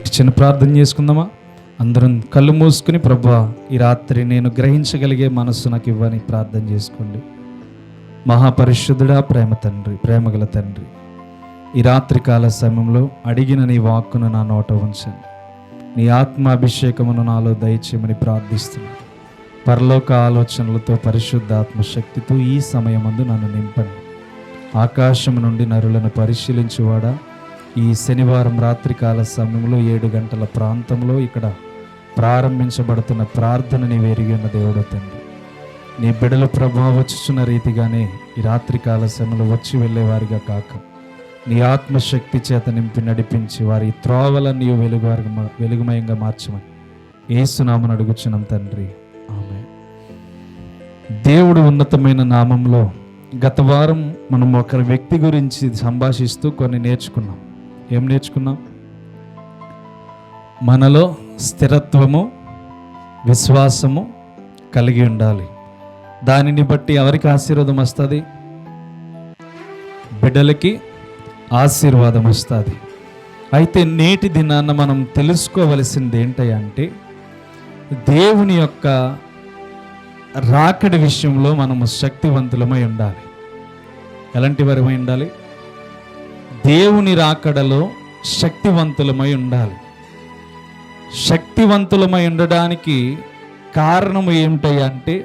చిన్న ప్రార్థన చేసుకుందామా? అందరం కళ్ళు మూసుకుని, ప్రభువా ఈ రాత్రి నేను గ్రహించగలిగే మనస్సు నాకు ఇవ్వని ప్రార్థన చేసుకోండి. మహాపరిశుద్ధుడా, ప్రేమ తండ్రి, ప్రేమగల తండ్రి, ఈ రాత్రికాల సమయంలో అడిగిన నీ వాక్కును నా నోట ఉంచండి. నీ ఆత్మాభిషేకమును నాలో దయచేయమని ప్రార్థిస్తున్నాను. పరలోక ఆలోచనలతో, పరిశుద్ధాత్మ శక్తితో ఈ సమయమందు నన్ను నింపండి. ఆకాశం నుండి నరులను పరిశీలించువాడా, ఈ శనివారం రాత్రికాల సమయంలో 7 గంటల ప్రాంతంలో ఇక్కడ ప్రారంభించబడుతున్న ప్రార్థన నీవు ఎరిగి ఉన్న దేవుడు తండ్రి, నీ బిడ్డల ప్రభావం వచ్చుచున్న రీతిగానే ఈ రాత్రికాల సమయంలో వచ్చి వెళ్ళేవారిగా కాక, నీ ఆత్మశక్తి చేత నింపి నడిపించి వారి త్రోవలను నీవు వెలుగుమయంగా మార్చమని యేసునామమున అడుగుచున్నాం తండ్రి, ఆమేన్. దేవుడు ఉన్నతమైన నామంలో గత వారం మనం ఒక వ్యక్తి గురించి సంభాషిస్తూ కొన్ని నేర్చుకున్నాం. ఏం నేర్చుకున్నాం? మనలో స్థిరత్వము, విశ్వాసము కలిగి ఉండాలి. దానిని బట్టి ఎవరికి ఆశీర్వాదం వస్తుంది? బిడ్డలకి ఆశీర్వాదం వస్తుంది. అయితే నేటి దినాన్న మనం తెలుసుకోవలసింది ఏంటంటే, దేవుని యొక్క రాకడి విషయంలో మనము శక్తివంతులమై ఉండాలి. ఎలాంటి వారమై ఉండాలి? దేవుని రాకడలో శక్తివంతులమై ఉండాలి. శక్తివంతులమై ఉండడానికి కారణం ఏమిటంటే,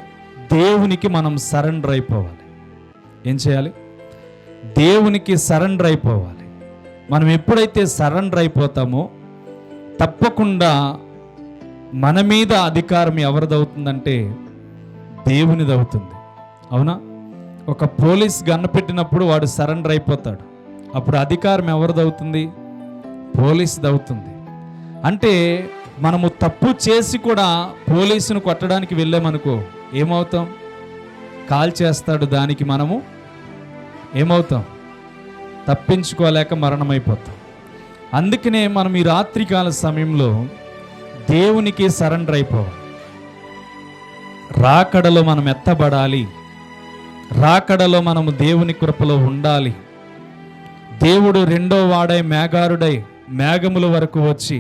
దేవునికి మనం సరెండర్ అయిపోవాలి. ఏం చేయాలి? దేవునికి సరెండర్ అయిపోవాలి. మనం ఎప్పుడైతే సరెండర్ అయిపోతామో తప్పకుండా మన మీద అధికారం ఎవరిదవుతుందంటే దేవునిది అవుతుంది. అవునా? ఒక పోలీస్ గన్ను పెట్టినప్పుడు వాడు సరెండర్ అయిపోతాడు. అప్పుడు అధికారం ఎవరిదవుతుంది? పోలీసుది అవుతుంది. అంటే మనము తప్పు చేసి కూడా పోలీసును కొట్టడానికి వెళ్ళామనుకో, ఏమవుతాం? కాల్ చేస్తాడు, దానికి మనము ఏమవుతాం? తప్పించుకోలేక మరణమైపోతాం. అందుకనే మనం ఈ రాత్రికాల సమయంలో దేవునికి సరెండర్ అయిపోవాలి. రాకడలో మనం ఎత్తబడాలి. రాకడలో మనము దేవుని కృపలో ఉండాలి. దేవుడు రెండో వాడై మేఘారుడై మేఘముల వరకు వచ్చి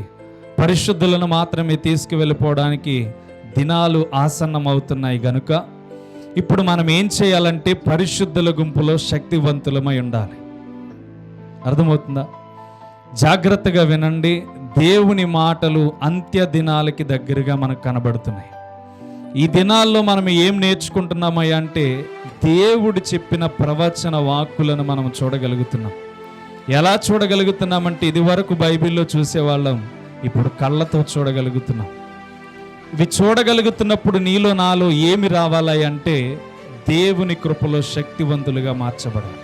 పరిశుద్ధులను మాత్రమే తీసుకువెళ్ళిపోవడానికి దినాలు ఆసన్నమవుతున్నాయి గనుక ఇప్పుడు మనం ఏం చేయాలంటే పరిశుద్ధుల గుంపులో శక్తివంతులమై ఉండాలి. అర్థమవుతుందా? జాగ్రత్తగా వినండి. దేవుని మాటలు అంత్య దినాలకి దగ్గరగా మనకు కనబడుతున్నాయి. ఈ దినాల్లో మనం ఏం నేర్చుకుంటున్నామయ్యా అంటే, దేవుడు చెప్పిన ప్రవచన వాక్కులను మనం చూడగలుగుతున్నాం. ఎలా చూడగలుగుతున్నామంటే, ఇది వరకు బైబిల్లో చూసేవాళ్ళం, ఇప్పుడు కళ్ళతో చూడగలుగుతున్నాం. ఇవి చూడగలుగుతున్నప్పుడు నీలో నాలో ఏమి రావాలి అంటే, దేవుని కృపలో శక్తివంతులుగా మార్చబడాలి.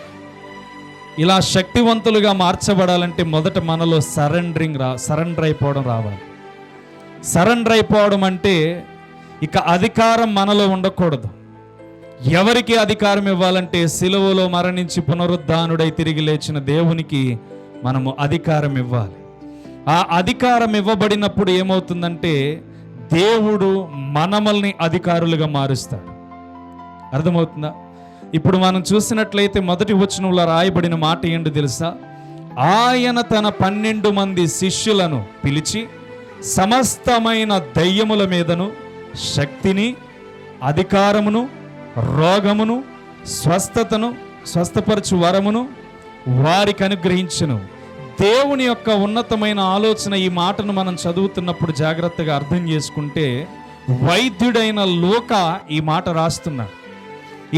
ఇలా శక్తివంతులుగా మార్చబడాలంటే మొదట మనలో సరెండర్ అయిపోవడం రావాలి. సరెండర్ అయిపోవడం అంటే ఇక అధికారం మనలో ఉండకూడదు. ఎవరికి అధికారం ఇవ్వాలంటే, సిలువలో మరణించి పునరుద్ధానుడై తిరిగి లేచిన దేవునికి మనము అధికారం ఇవ్వాలి. ఆ అధికారం ఇవ్వబడినప్పుడు ఏమవుతుందంటే, దేవుడు మనల్ని అధికారులుగా మారుస్తాడు. అర్థమవుతుందా? ఇప్పుడు మనం చూసినట్లయితే మొదటి వచనంలో రాయబడిన మాట ఏంటో తెలుసా? ఆయన తన 12 మంది శిష్యులను పిలిచి సమస్తమైన దయ్యముల మీదను శక్తిని, అధికారమును, రోగమును, స్వస్థపరచు వరమును వారికి అనుగ్రహించును. దేవుని యొక్క ఉన్నతమైన ఆలోచన. ఈ మాటను మనం చదువుతున్నప్పుడు జాగ్రత్తగా అర్థం చేసుకుంటే, వైద్యుడైన లూకా ఈ మాట రాస్తున్నాడు.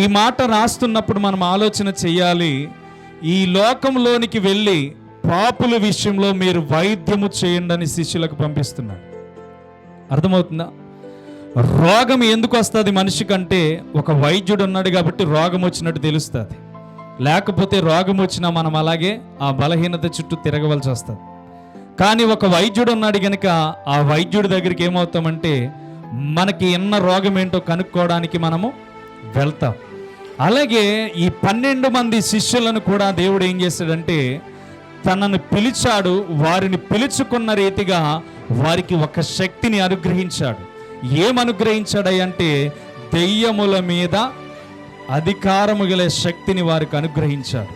ఈ మాట రాస్తున్నప్పుడు మనం ఆలోచన చెయ్యాలి. ఈ లోకంలోనికి వెళ్ళి పాపుల విషయంలో మీరు వైద్యము చేయండి అని శిష్యులకు పంపిస్తున్నాడు. అర్థమవుతుందా? రోగం ఎందుకు వస్తుంది మనిషికంటే, ఒక వైద్యుడు ఉన్నాడు కాబట్టి రోగం వచ్చినట్టు తెలుస్తుంది. లేకపోతే రోగం వచ్చినా మనం అలాగే ఆ బలహీనత చుట్టూ తిరగవలసి వస్తుంది. కానీ ఒక వైద్యుడు ఉన్నాడు కనుక ఆ వైద్యుడి దగ్గరికి ఏమవుతామంటే, మనకి ఎన్న రోగం ఏంటో కనుక్కోవడానికి మనము వెళ్తాం. అలాగే ఈ 12 మంది శిష్యులను కూడా దేవుడు ఏం చేశాడంటే, తనను పిలిచాడు. వారిని పిలుచుకున్న రీతిగా వారికి ఒక శక్తిని అనుగ్రహించాడు. ఏమనుగ్రహించాడంటే, దెయ్యముల మీద అధికారము గల శక్తిని వారికి అనుగ్రహించాడు.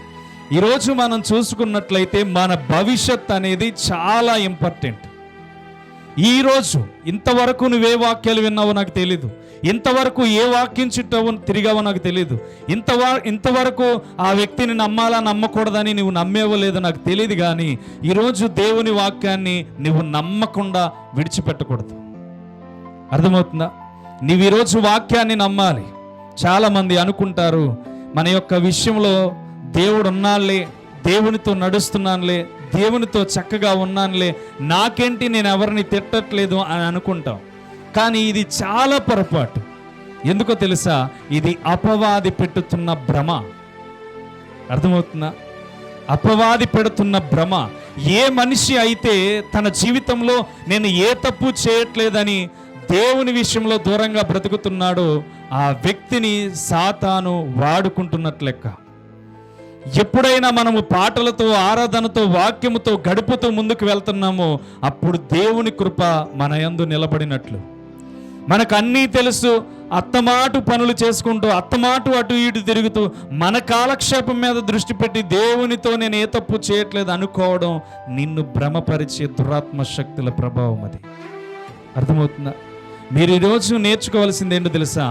ఈరోజు మనం చూసుకున్నట్లయితే మన భవిష్యత్ అనేది చాలా ఇంపార్టెంట్. ఈరోజు ఇంతవరకు నువ్వే వాక్యాలు విన్నావో నాకు తెలీదు, ఇంతవరకు ఏ వాక్యం చుట్టావో తిరిగావో నాకు తెలీదు, ఇంతవరకు ఆ వ్యక్తిని నమ్మాలా నమ్మకూడదని నువ్వు నమ్మేవో లేదో నాకు తెలియదు, కానీ ఈరోజు దేవుని వాక్యాన్ని నువ్వు నమ్మకుండా విడిచిపెట్టకూడదు. అర్థమవుతుందా? నువ్వు ఈరోజు వాక్యాన్ని నమ్మాలి. చాలామంది అనుకుంటారు, మన యొక్క విషయంలో దేవుడు ఉన్నానులే, దేవునితో నడుస్తున్నానులే, దేవునితో చక్కగా ఉన్నానులే, నాకేంటి, నేను ఎవరిని తిట్టట్లేదు అని అనుకుంటాం. కానీ ఇది చాలా పొరపాటు. ఎందుకో తెలుసా? ఇది అపవాది పెట్టుతున్న భ్రమ. అర్థమవుతుందా? అపవాది పెడుతున్న భ్రమ. ఏ మనిషి అయితే తన జీవితంలో నేను ఏ తప్పు చేయట్లేదని దేవుని విషయంలో దూరంగా బ్రతుకుతున్నాడో ఆ వ్యక్తిని సాతాను వాడుకుంటున్నట్లు లెక్క. ఎప్పుడైనా మనము పాటలతో, ఆరాధనతో, వాక్యముతో గడుపుతూ ముందుకు వెళ్తున్నామో అప్పుడు దేవుని కృప మన యందు నిలబడినట్లు. మనకు అన్నీ తెలుసు, అత్తమాటు పనులు చేసుకుంటూ, అత్తమాటు అటు ఇటు తిరుగుతూ మన కాలక్షేపం మీద దృష్టి పెట్టి దేవునితో నేను ఏ తప్పు చేయట్లేదు అనుకోవడం నిన్ను భ్రమపరిచే దురాత్మ శక్తుల ప్రభావం. అది అర్థమవుతుందా? మీరు ఈరోజు నేర్చుకోవాల్సింది ఏంటో తెలుసా?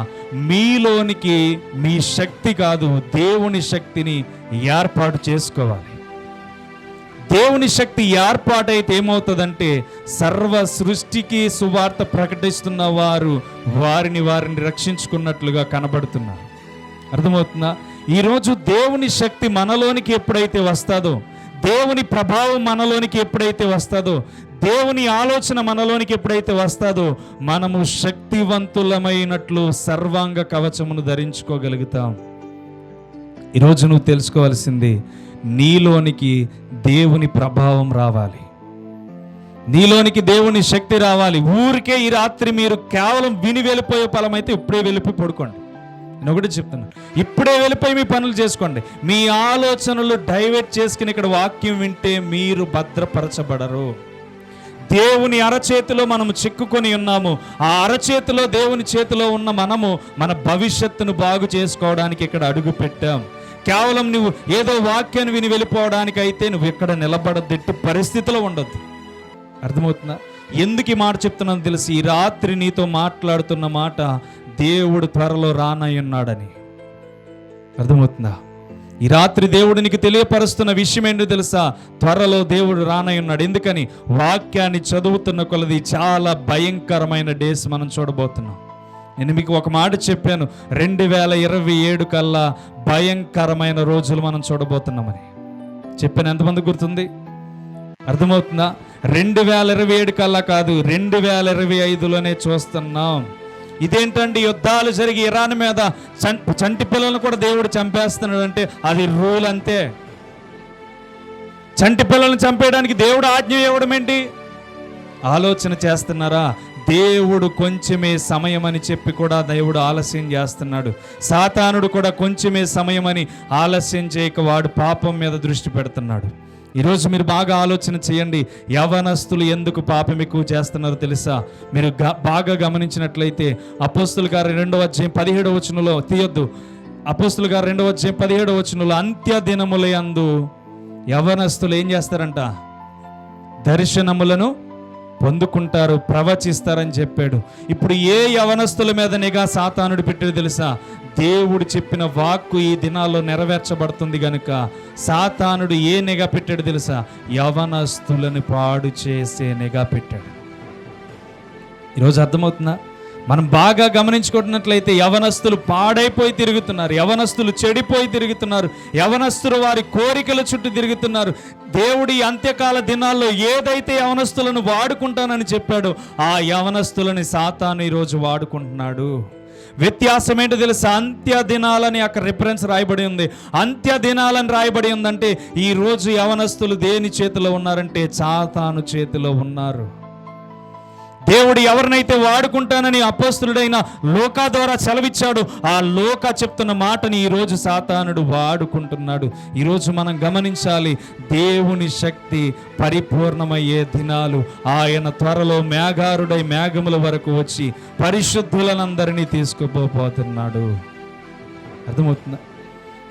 మీలోనికి మీ శక్తి కాదు, దేవుని శక్తిని ఏర్పాటు చేసుకోవాలి. దేవుని శక్తి ఏర్పాటైతే ఏమవుతుందంటే సర్వ సృష్టికి సువార్త ప్రకటిస్తున్న వారు వారిని రక్షించుకున్నట్లుగా కనబడుతున్నారు. అర్థమవుతుందా? ఈరోజు దేవుని శక్తి మనలోనికి ఎప్పుడైతే వస్తుందో, దేవుని ప్రభావం మనలోనికి ఎప్పుడైతే వస్తుందో, దేవుని ఆలోచన మనలోనికి ఎప్పుడైతే వస్తుందో మనము శక్తివంతులమైనట్లు సర్వాంగ కవచమును ధరించుకోగలుగుతాం. ఈరోజు నువ్వు తెలుసుకోవాల్సింది, నీలోనికి దేవుని ప్రభావం రావాలి, నీలోనికి దేవుని శక్తి రావాలి. ఊరికే ఈ రాత్రి మీరు కేవలం విని వెళ్ళిపోయే ఫలం అయితే ఇప్పుడే వెళ్ళిపోయి పడుకోండి. నేను ఒకటి చెప్తున్నాను, ఇప్పుడే వెళ్ళిపోయి మీ పనులు చేసుకోండి. మీ ఆలోచనలు డైవర్ట్ చేసుకుని ఇక్కడ వాక్యం వింటే మీరు భద్రపరచబడరు. దేవుని అరచేతిలో మనము చిక్కుకొని ఉన్నాము. ఆ అరచేతిలో, దేవుని చేతిలో ఉన్న మనము మన భవిష్యత్తును బాగు చేసుకోవడానికి ఇక్కడ అడుగు పెట్టాం. కేవలం నువ్వు ఏదో వాక్యాన్ని విని వెళ్ళిపోవడానికి అయితే నువ్వు ఇక్కడ నిలబడద్దు పరిస్థితిలో ఉండొద్దు. అర్థమవుతుందా? ఎందుకు ఈ మాట చెప్తున్నాను తెలిసి? ఈ రాత్రి నీతో మాట్లాడుతున్న మాట దేవుడు త్వరలో రానయ్యున్నాడని. అర్థమవుతుందా? ఈ రాత్రి దేవుడు నీకు తెలియపరుస్తున్న విషయం ఏంటో తెలుసా? త్వరలో దేవుడు రానయ్యున్నాడు. ఎందుకని? వాక్యాన్ని చదువుతున్న కొలది చాలా భయంకరమైన డేస్ మనం చూడబోతున్నాం. నేను మీకు ఒక మాట చెప్పాను, 2027 కల్లా భయంకరమైన రోజులు మనం చూడబోతున్నామని చెప్పాను. ఎంతమంది గుర్తుంది? అర్థమవుతుందా? 2027 కల్లా కాదు, 2025లోనే చూస్తున్నాం. ఇదేంటండి? యుద్ధాలు జరిగి ఇరాన్ మీద చంటి పిల్లలను కూడా దేవుడు చంపేస్తున్నాడు అంటే అది రూల్ అంతే. చంటి పిల్లలను చంపేయడానికి దేవుడు ఆజ్ఞ ఇవ్వడం ఏంటి? ఆలోచన చేస్తున్నారా? దేవుడు కొంచెమే సమయం అని చెప్పి కూడా దేవుడు ఆలస్యం చేస్తున్నాడు. సాతానుడు కూడా కొంచెమే సమయం అని ఆలస్యం చేయక వాడు పాపం మీద దృష్టి పెడుతున్నాడు. ఈరోజు మీరు బాగా ఆలోచన చేయండి. యవనస్తులు ఎందుకు పాపం ఎక్కువ చేస్తున్నారో తెలుసా? మీరు బాగా గమనించినట్లయితే అపోస్తుల గారి 2వ అధ్యాయం 17వ వచనంలో, తీయొద్దు, అపోస్తుల గారి 2వ అధ్యాయం 17వ వచనంలో, అంత్య దినముల యందు యవనస్తులు ఏం చేస్తారంట? దర్శనములను పొందుకుంటారు, ప్రవచిస్తారని చెప్పాడు. ఇప్పుడు ఏ యవనస్తుల మీద నిఘా సాతానుడు పెట్టాడు తెలుసా? దేవుడు చెప్పిన వాక్కు ఈ దినాల్లో నెరవేర్చబడుతుంది గనుక సాతానుడు ఏ నిఘా పెట్టాడు తెలుసా? యవనస్తులను పాడు చేసే నిఘా పెట్టాడు. ఈరోజు అర్థమవుతుందా? మనం బాగా గమనించుకుంటున్నట్లయితే యవనస్తులు పాడైపోయి తిరుగుతున్నారు, యవనస్తులు చెడిపోయి తిరుగుతున్నారు, యవనస్తులు వారి కోరికల చుట్టూ తిరుగుతున్నారు. దేవుడి అంత్యకాల దినాల్లో ఏదైతే యవనస్తులను వాడుకుంటానని చెప్పాడో ఆ యవనస్తులని సాతాను ఈరోజు వాడుకుంటున్నాడు. వ్యత్యాసం ఏంటో తెలుసా? అంత్య దినాలని అక్కడ రిఫరెన్స్ రాయబడి ఉంది. అంత్య దినాలని రాయబడి ఉందంటే ఈరోజు యవనస్తులు దేని చేతిలో ఉన్నారంటే సాతాను చేతిలో ఉన్నారు. దేవుడు ఎవరినైతే వాడుకుంటానని అపోస్తలుడైన లూకా ద్వారా సెలవిచ్చాడు, ఆ లూకా చెప్తున్న మాటని ఈరోజు సాతానుడు వాడుకుంటున్నాడు. ఈరోజు మనం గమనించాలి, దేవుని శక్తి పరిపూర్ణమయ్యే దినాలు. ఆయన త్వరలో మేఘారుడై మేఘముల వరకు వచ్చి పరిశుద్ధులనందరినీ తీసుకుపోతున్నాడు. అర్థమవుతుందా?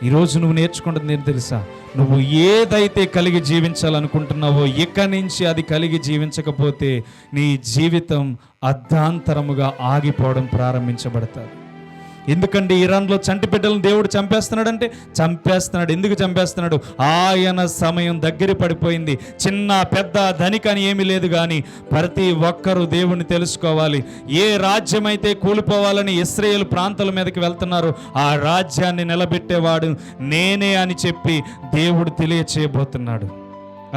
ఈరోజు నువ్వు నేర్చుకుంటుంది ఏంటి తెలుసా? నువ్వు ఏదైతే కలిగి జీవించాలనుకుంటున్నావో ఇక నుంచి అది కలిగి జీవించకపోతే నీ జీవితం అర్ధాంతరముగా ఆగిపోవడం ప్రారంభించబడతాడు. ఎందుకంటే ఇరాన్లో చంటి బిడ్డలను దేవుడు చంపేస్తున్నాడంటే చంపేస్తున్నాడు. ఎందుకు చంపేస్తున్నాడు? ఆయన సమయం దగ్గర పడిపోయింది. చిన్న పెద్ద ధనిక అని ఏమీ లేదు, కానీ ప్రతి ఒక్కరూ దేవుణ్ణి తెలుసుకోవాలి. ఏ రాజ్యం అయితే కూలిపోవాలని ఇశ్రాయేలు ప్రాంతాల మీదకి వెళ్తున్నారో ఆ రాజ్యాన్ని నిలబెట్టేవాడు నేనే అని చెప్పి దేవుడు తెలియచేయబోతున్నాడు.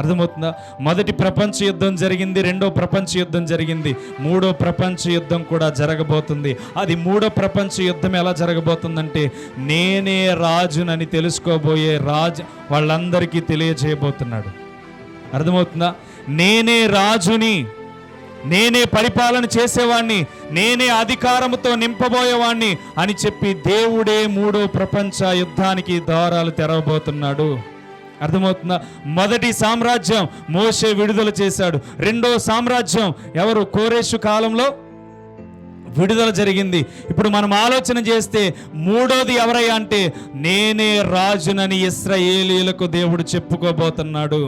అర్థమవుతుందా? మొదటి ప్రపంచ యుద్ధం జరిగింది, రెండో ప్రపంచ యుద్ధం జరిగింది, మూడో ప్రపంచ యుద్ధం కూడా జరగబోతుంది. అది మూడో ప్రపంచ యుద్ధం ఎలా జరగబోతుందంటే నేనే రాజునని తెలుసుకోబోయే రాజు వాళ్ళందరికీ తెలియజేయబోతున్నాడు. అర్థమవుతుందా? నేనే రాజుని, నేనే పరిపాలన చేసేవాణ్ణి, నేనే అధికారముతో నింపబోయేవాణ్ణి అని చెప్పి దేవుడే మూడో ప్రపంచ యుద్ధానికి ద్వారాలు తెరవబోతున్నాడు. అర్థమవుతుందా? మొదటి సామ్రాజ్యం మోషే విడుదల చేశాడు. రెండో సామ్రాజ్యం ఎవరు? కోరేషు కాలంలో విడుదల జరిగింది. ఇప్పుడు మనం ఆలోచన చేస్తే మూడోది ఎవరయ్యా అంటే నేనే రాజునని ఇశ్రాయేలీయులకు దేవుడు చెప్పుకోబోతున్నాడు.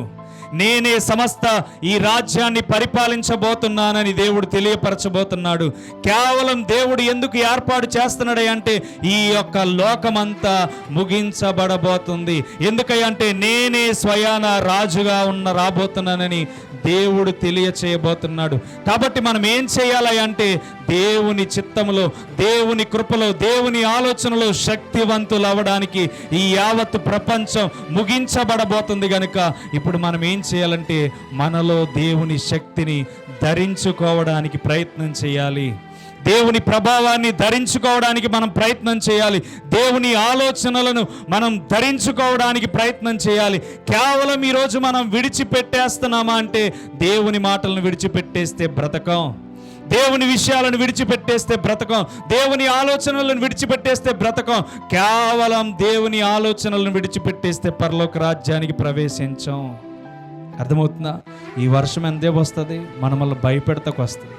నేనే సమస్త ఈ రాజ్యాన్ని పరిపాలించబోతున్నానని దేవుడు తెలియపరచబోతున్నాడు. కేవలం దేవుడు ఎందుకు ఏర్పాటు చేస్తున్నాడు అంటే ఈ యొక్క లోకమంతా ముగించబడబోతుంది. ఎందుకంటే నేనే స్వయాన రాజుగా రాబోతున్నానని దేవుడు తెలియచేయబోతున్నాడు. కాబట్టి మనం ఏం చేయాలి అంటే దేవుని చిత్తములో, దేవుని కృపలో, దేవుని ఆలోచనలో శక్తివంతులు అవ్వడానికి ఈ యావత్ ప్రపంచం ముగించబడబోతుంది కనుక ఇప్పుడు మనం ఏం చేయాలంటే మనలో దేవుని శక్తిని ధరించుకోవడానికి ప్రయత్నం చేయాలి. దేవుని ప్రభావాన్ని ధరించుకోవడానికి మనం ప్రయత్నం చేయాలి. దేవుని ఆలోచనలను మనం ధరించుకోవడానికి ప్రయత్నం చేయాలి. కేవలం ఈరోజు మనం విడిచిపెట్టేస్తున్నామా అంటే దేవుని మాటలను విడిచిపెట్టేస్తే బ్రతకం, దేవుని విషయాలను విడిచిపెట్టేస్తే బ్రతకం, దేవుని ఆలోచనలను విడిచిపెట్టేస్తే బ్రతకం. కేవలం దేవుని ఆలోచనలను విడిచిపెట్టేస్తే పరలోక రాజ్యానికి ప్రవేశించం. అర్థమవుతుందా? ఈ వర్షం ఎంతే వస్తుంది, మనల్ని భయపెడతకు వస్తుంది.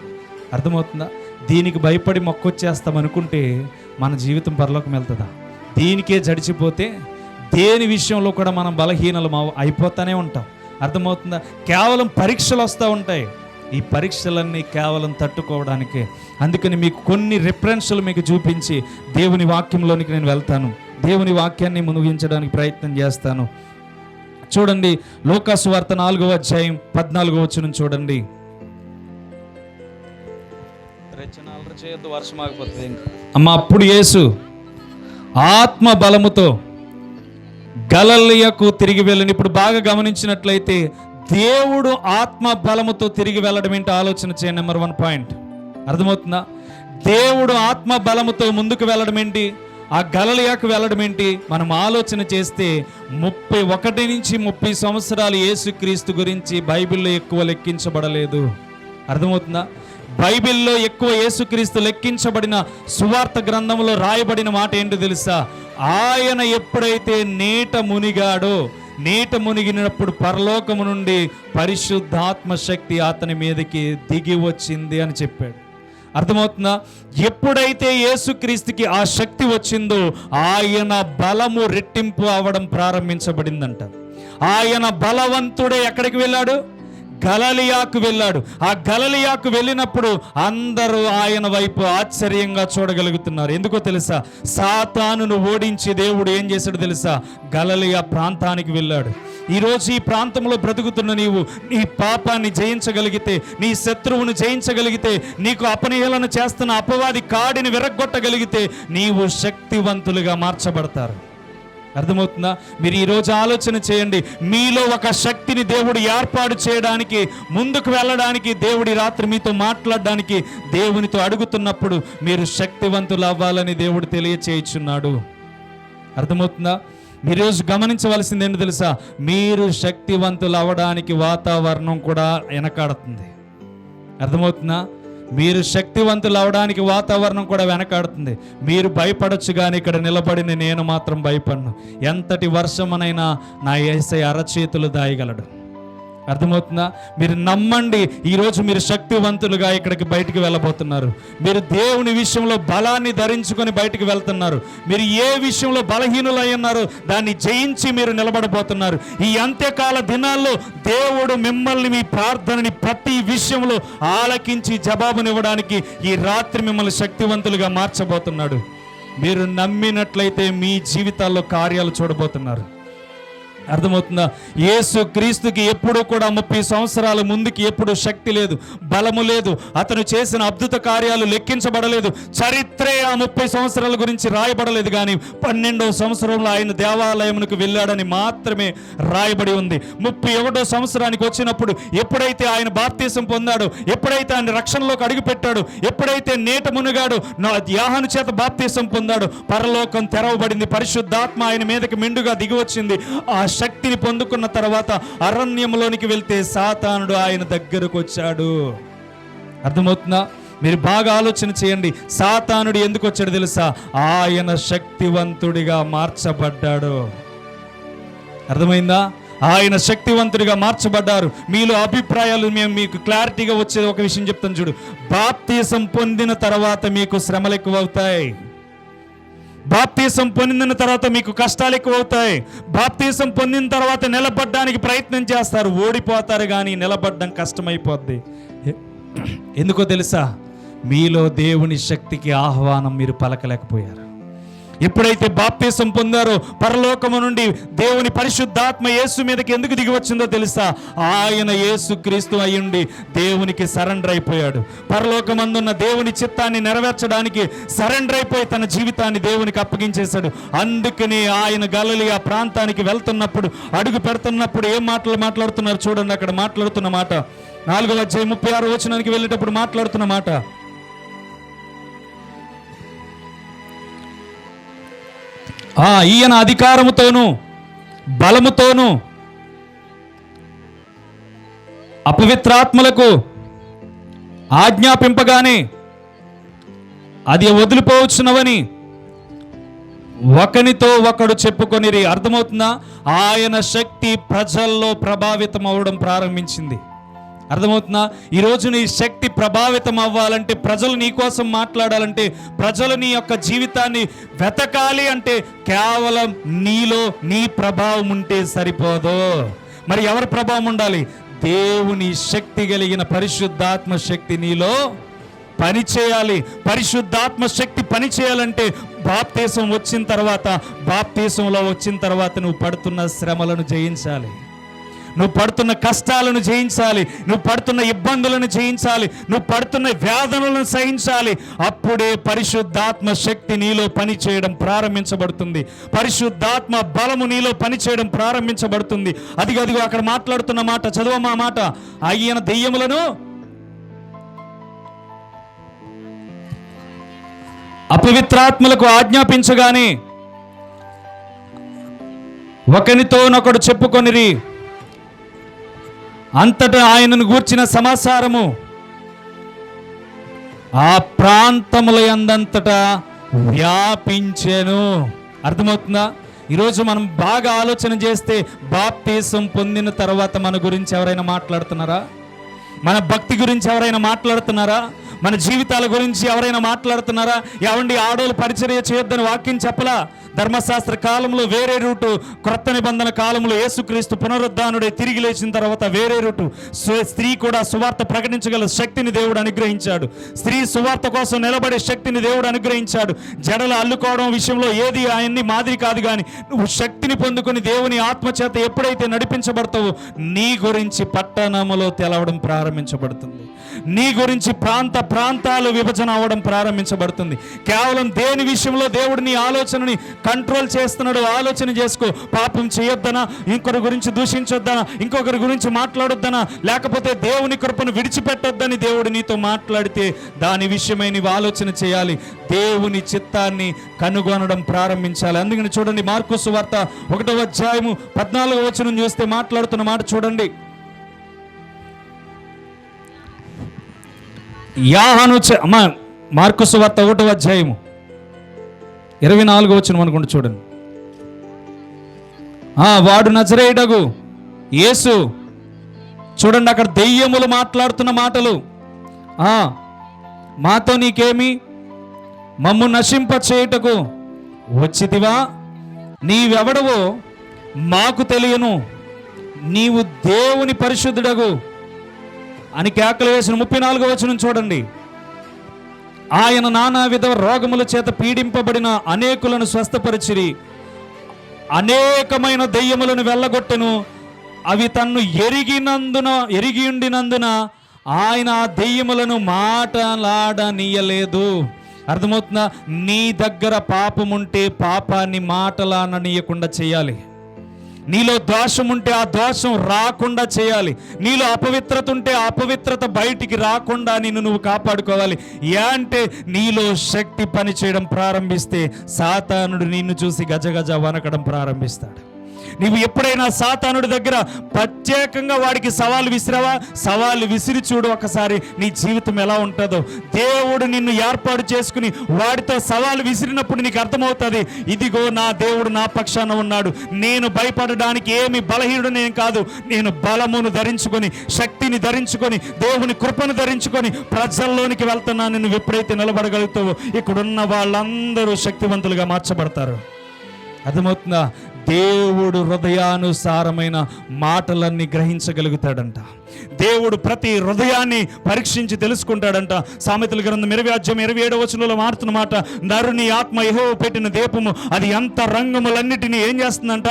అర్థమవుతుందా? దీనికి భయపడి మొక్కొచ్చేస్తాం అనుకుంటే మన జీవితం పరలోకం వెళ్తుందా? దీనికే జడిచిపోతే దేని విషయంలో కూడా మనం బలహీనలు అయిపోతూనే ఉంటాం. అర్థమవుతుందా? కేవలం పరీక్షలు వస్తూ ఉంటాయి. ఈ పరీక్షలన్నీ కేవలం తట్టుకోవడానికే. అందుకని మీకు కొన్ని రిఫరెన్స్లు మీకు చూపించి దేవుని వాక్యంలోనికి నేను వెళ్తాను. దేవుని వాక్యాన్ని ముగించడానికి ప్రయత్నం చేస్తాను. చూడండి, లూకాసు వార్త 4వ అధ్యాయం 14వ వచనం చూడండి. అమ్మ, అప్పుడు యేసు ఆత్మ బలముతో గలిలయకు తిరిగి వెళ్ళని. ఇప్పుడు బాగా గమనించినట్లయితే దేవుడు ఆత్మ బలముతో తిరిగి వెళ్ళడం ఏంటి ఆలోచన చేయండి. నెంబర్ 1 పాయింట్ అర్థమవుతుందా? దేవుడు ఆత్మ బలముతో ముందుకు వెళ్ళడం ఏంటి, ఆ గలిలయకు వెళ్ళడం ఏంటి? మనం ఆలోచన చేస్తే 31 నుంచి 30 సంవత్సరాలు యేసుక్రీస్తు గురించి బైబిల్లో ఎక్కువ లెక్కించబడలేదు. అర్థమవుతుందా? బైబిల్లో ఎక్కువ యేసుక్రీస్తు లెక్కించబడిన సువార్త గ్రంథంలో రాయబడిన మాట ఏంటో తెలుసా? ఆయన ఎప్పుడైతే నీట మునిగాడో, నీట మునిగినప్పుడు పరలోకము నుండి పరిశుద్ధాత్మ శక్తి అతని మీదకి దిగి వచ్చింది అని చెప్పాడు. అర్థమవుతుందా? ఎప్పుడైతే యేసుక్రీస్తుకి ఆ శక్తి వచ్చిందో ఆయన బలము రెట్టింపు అవ్వడం ప్రారంభించబడిందంట. ఆయన బలవంతుడే ఎక్కడికి వెళ్ళాడు? గలిలయకు వెళ్ళాడు. ఆ గలిలయకు వెళ్ళినప్పుడు అందరూ ఆయన వైపు ఆశ్చర్యంగా చూడగలుగుతున్నారు. ఎందుకో తెలుసా? సాతానును ఓడించి దేవుడు ఏం చేశాడు తెలుసా? గలిలయ ప్రాంతానికి వెళ్ళాడు. ఈరోజు ఈ ప్రాంతంలో బ్రతుకుతున్న నీవు నీ పాపాన్ని జయించగలిగితే, నీ శత్రువును జయించగలిగితే, నీకు అపనిహేళన చేస్తున్న అపవాది కాడిని విరగ్గొట్టగలిగితే నీవు శక్తివంతులుగా మార్చబడతారు. అర్థమవుతుందా? మీరు ఈరోజు ఆలోచన చేయండి. మీలో ఒక శక్తిని దేవుడు ఏర్పాటు చేయడానికి, ముందుకు వెళ్ళడానికి, దేవుడి రాత్రి మీతో మాట్లాడడానికి దేవునితో అడుగుతున్నప్పుడు మీరు శక్తివంతులు అవ్వాలని దేవుడు తెలియచేయుచున్నాడు. అర్థమవుతుందా? మీరు ఈరోజు గమనించవలసింది ఏంటో తెలుసా? మీరు శక్తివంతులు అవ్వడానికి వాతావరణం కూడా వెనకాడుతుంది. అర్థమవుతుందా? మీరు శక్తివంతులు అవడానికి వాతావరణం కూడా వెనకాడుతుంది. మీరు భయపడొచ్చు, కానీ ఇక్కడ నిలబడిన నేను మాత్రం భయపడను. ఎంతటి వర్షమనైనా నా యేసయ్య అరచేతులు దాయగలడు. అర్థమవుతుందా? మీరు నమ్మండి, ఈరోజు మీరు శక్తివంతులుగా ఇక్కడికి బయటికి వెళ్ళబోతున్నారు. మీరు దేవుని విషయంలో బలాన్ని ధరించుకొని బయటికి వెళ్తున్నారు. మీరు ఏ విషయంలో బలహీనులై ఉన్నారో దాన్ని జయించి మీరు నిలబడబోతున్నారు. ఈ అంత్యకాల దినాల్లో దేవుడు మిమ్మల్ని, మీ ప్రార్థనని ప్రతి విషయంలో ఆలకించి జవాబునివ్వడానికి ఈ రాత్రి మిమ్మల్ని శక్తివంతులుగా మార్చబోతున్నాడు. మీరు నమ్మినట్లయితే మీ జీవితాల్లో కార్యాలు చూడబోతున్నారు. అర్థమవుతుందా? యేసు క్రీస్తుకి ఎప్పుడు కూడా 30 సంవత్సరాల ముందుకి ఎప్పుడు శక్తి లేదు, బలము లేదు. అతను చేసిన అద్భుత కార్యాలు లెక్కించబడలేదు. చరిత్రే ఆ 30 సంవత్సరాల గురించి రాయబడలేదు. కానీ 12వ సంవత్సరంలో ఆయన దేవాలయమునకు వెళ్ళాడని మాత్రమే రాయబడి ఉంది. 31వ సంవత్సరానికి వచ్చినప్పుడు ఎప్పుడైతే ఆయన బాప్తీసం పొందాడో, ఎప్పుడైతే ఆయన రక్షణలోకి అడుగుపెట్టాడు, ఎప్పుడైతే నీట మునిగాడు, యోహాను చేత బాప్తీసం పొందాడు, పరలోకం తెరవబడింది. పరిశుద్ధాత్మ ఆయన మీదకి మెండుగా దిగి వచ్చింది. ఆ శక్తిని పొందుకున్న తర్వాత అరణ్యంలోనికి వెళ్తే సాతానుడు ఆయన దగ్గరకు వచ్చాడు. అర్థమవుతుందా? మీరు బాగా ఆలోచన చేయండి. సాతానుడు ఎందుకు వచ్చాడు తెలుసా? ఆయన శక్తివంతుడిగా మార్చబడ్డాడు. అర్థమైందా? ఆయన శక్తివంతుడిగా మార్చబడ్డారు. మీలో అభిప్రాయాలు మేము మీకు క్లారిటీగా వచ్చేది ఒక విషయం చెప్తాను చూడు. బాప్తీసం పొందిన తర్వాత మీకు శ్రమలు ఎక్కువ అవుతాయి. బాప్తీసం పొందిన తర్వాత మీకు కష్టాలు ఎక్కువ అవుతాయి. బాప్తీసం పొందిన తర్వాత నిలబడడానికి ప్రయత్నం చేస్తారు, ఓడిపోతారు, కానీ నిలబడడం కష్టమైపోద్ది. ఎందుకో తెలుసా? మీలో దేవుని శక్తికి ఆహ్వానం మీరు పలకలేకపోయారు. ఎప్పుడైతే బాప్తీసం పొందారో పరలోకము నుండి దేవుని పరిశుద్ధాత్మ యేసు మీదకి ఎందుకు దిగి వచ్చిందో తెలుసా? ఆయన యేసు క్రీస్తు అయ్యుండి దేవునికి సరెండర్ అయిపోయాడు. పరలోకమందున్న దేవుని చిత్తాన్ని నెరవేర్చడానికి సరెండర్ అయిపోయి తన జీవితాన్ని దేవునికి అప్పగించేశాడు. అందుకని ఆయన గలిలయ ప్రాంతానికి వెళ్తున్నప్పుడు, అడుగు పెడుతున్నప్పుడు ఏం మాటలు మాట్లాడుతున్నారు చూడండి. అక్కడ మాట్లాడుతున్న మాట 4వ అధ్యాయం 36వ వచనానికి వెళ్ళేటప్పుడు మాట్లాడుతున్న మాట, ఈయన అధికారముతోనూ బలముతోనూ అపవిత్రాత్మలకు ఆజ్ఞాపింపగానే అది వదిలిపోవచ్చునవని ఒకనితో ఒకడు చెప్పుకొనిరి. అర్థమవుతుందా? ఆయన శక్తి ప్రజల్లో ప్రభావితం అవ్వడం ప్రారంభించింది. అర్థమవుతుందా? ఈరోజు నీ శక్తి ప్రభావితం అవ్వాలంటే, ప్రజలు నీ కోసం మాట్లాడాలంటే, ప్రజలు నీ యొక్క జీవితాన్ని వెతకాలి అంటే కేవలం నీలో నీ ప్రభావం ఉంటే సరిపోదు. మరి ఎవరి ప్రభావం ఉండాలి? దేవుని శక్తి కలిగిన పరిశుద్ధాత్మ శక్తి నీలో పనిచేయాలి. పరిశుద్ధాత్మ శక్తి పనిచేయాలంటే బాప్తీసం వచ్చిన తర్వాత, బాప్తీసంలో వచ్చిన తర్వాత నువ్వు పడుతున్న శ్రమలను జయించాలి, నువ్వు పడుతున్న కష్టాలను జయించాలి, నువ్వు పడుతున్న ఇబ్బందులను జయించాలి, నువ్వు పడుతున్న వేదనలను సహించాలి. అప్పుడే పరిశుద్ధాత్మ శక్తి నీలో పనిచేయడం ప్రారంభించబడుతుంది. పరిశుద్ధాత్మ బలము నీలో పనిచేయడం ప్రారంభించబడుతుంది. అదిగో అక్కడ మాట్లాడుతున్న మాట చదువమా మాట. ఆయన దెయ్యములను అపవిత్రాత్మలకు ఆజ్ఞాపించగానే ఒకనితోనొకడు చెప్పుకొనిరి. అంతటా ఆయనను గూర్చిన సమాచారము ఆ ప్రాంతముల యందంతటా వ్యాపించెను. అర్థమవుతుందా? ఈరోజు మనం బాగా ఆలోచన చేస్తే, బాప్తీసం పొందిన తర్వాత మన గురించి ఎవరైనా మాట్లాడుతున్నారా? మన భక్తి గురించి ఎవరైనా మాట్లాడుతున్నారా? మన జీవితాల గురించి ఎవరైనా మాట్లాడుతున్నారా? ఏమండి, ఆడోళ్ళు పరిచర్య చేయొద్దని వాక్యం చెప్పలా? ధర్మశాస్త్ర కాలంలో వేరే రూటు, క్రొత్త నిబంధన కాలంలో యేసుక్రీస్తు పునరుద్ధానుడే తిరిగి లేచిన తర్వాత వేరే రూటు. స్త్రీ కూడా సువార్త ప్రకటించగల శక్తిని దేవుడు అనుగ్రహించాడు. స్త్రీ సువార్త కోసం నిలబడే శక్తిని దేవుడు అనుగ్రహించాడు. జడలు అల్లుకోవడం విషయంలో ఏది ఆయన్ని మాదిరి కాదు. కానీ నువ్వు శక్తిని పొందుకొని దేవుని ఆత్మచేత ఎప్పుడైతే నడిపించబడతావో, నీ గురించి పట్టణములో తెలవడం ప్రారంభించబడుతుంది. నీ గురించి ప్రాంతాలు విభజన అవ్వడం ప్రారంభించబడుతుంది. కేవలం దేని విషయంలో దేవుడు నీ ఆలోచనని కంట్రోల్ చేస్తున్నాడు ఆలోచన చేసుకో. పాపం చేయొద్దనా, ఇంకొకరి గురించి దూషించొద్దనా, ఇంకొకరి గురించి మాట్లాడొద్దనా, లేకపోతే దేవుని కృపను విడిచిపెట్టొద్దని దేవుడు నీతో మాట్లాడితే దాని విషయమై నీవు ఆలోచన చేయాలి. దేవుని చిత్తాన్ని కనుగొనడం ప్రారంభించాలి. అందుకని చూడండి, మార్కు సువార్త 1వ అధ్యాయము 14వ వచనం చూస్తే మాట్లాడుతున్న మాట చూడండి. మార్కు సువార్త 1వ అధ్యాయము 24వ వచనం అనుకుంటూ చూడండి. వాడు నజరేయుడగు యేసు చూడండి, అక్కడ దెయ్యములు మాట్లాడుతున్న మాటలు. మాతో నీకేమి, మమ్ము నశింప చేయుటకు వచ్చితివా? నీవెవడవో మాకు తెలియను, నీవు దేవుని పరిశుద్ధుడగు అని కేకలు వేసిన 34వ వచనం చూడండి. ఆయన నానా విధ రోగముల చేత పీడింపబడిన అనేకులను స్వస్థపరిచిరి, అనేకమైన దెయ్యములను వెళ్ళగొట్టెను. అవి తన్ను ఎరిగి ఉండినందున ఆయన ఆ దెయ్యములను మాటలాడనీయలేదు. అర్థమవుతుందా? నీ దగ్గర పాపముంటే పాపాన్ని మాటలాడనీయకుండా చేయాలి. నీలో దోషం ఉంటే ఆ దోషం రాకుండా చేయాలి. నీలో అపవిత్రత ఉంటే ఆ అపవిత్రత బయటికి రాకుండా నువ్వు కాపాడుకోవాలి. అంటే నీలో శక్తి పని చేయడం ప్రారంభిస్తే సాతానుడు నిన్ను చూసి గజగజ వనకడం ప్రారంభిస్తాడు. నీవు ఎప్పుడైనా సాతానుడి దగ్గర ప్రత్యేకంగా వాడికి సవాలు విసిరావా? సవాలు విసిరి చూడు ఒకసారి, నీ జీవితం ఎలా ఉంటుందో. దేవుడు నిన్ను ఏర్పాటు చేసుకుని వాడితో సవాలు విసిరినప్పుడు నీకు అర్థమవుతుంది, ఇదిగో నా దేవుడు నా పక్షాన ఉన్నాడు, నేను భయపడడానికి ఏమి బలహీనుడనేం కాదు, నేను బలమును ధరించుకొని, శక్తిని ధరించుకొని, దేవుని కృపను ధరించుకొని ప్రజల్లోనికి వెళ్తున్నాను. నువ్వు ఎప్పుడైతే నిలబడగలుగుతావో ఇక్కడున్న వాళ్ళందరూ శక్తివంతులుగా మార్చబడతారు. అర్థమవుతుందా? దేవుడు హృదయానుసారమైన మాటలన్నీ గ్రహించగలుగుతాడంట. దేవుడు ప్రతి హృదయాన్ని పరీక్షించి తెలుసుకుంటాడంట. సామెతల గ్రంథం 20:27 వచనంలో మారుతున్న మాట, నరుని ఆత్మ యెహోవా పెట్టిన దీపము, అది అంతరంగములన్నిటినీ ఏం చేస్తుందంట?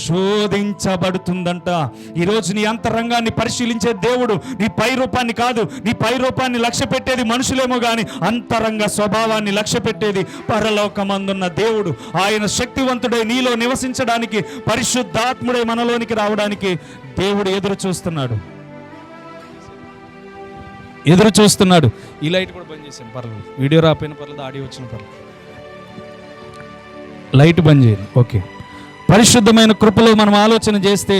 శోధించబడుతుందంట. ఈరోజు నీ అంతరంగాన్ని పరిశీలించే దేవుడు నీ పై రూపాన్ని కాదు. నీ పై రూపాన్ని లక్ష్య పెట్టేది మనుషులేమో కానీ అంతరంగ స్వభావాన్ని లక్ష్య పెట్టేది పరలోకమందున్న దేవుడు. ఆయన శక్తివంతుడై నీలో నివసించడానికి, పరిశుద్ధాత్ముడై మనలోనికి రావడానికి దేవుడు ఎదురు చూస్తున్నాడు. ఈ లైట్ కూడా బంద్ చేశాను, పర్లేదు. వీడియో రాపోయిన పర్లేదు, ఆడియో వచ్చిన పర్లేదు. లైట్ బంద్ చేయండి. ఓకే. పరిశుద్ధమైన కృపలో మనం ఆలోచన చేస్తే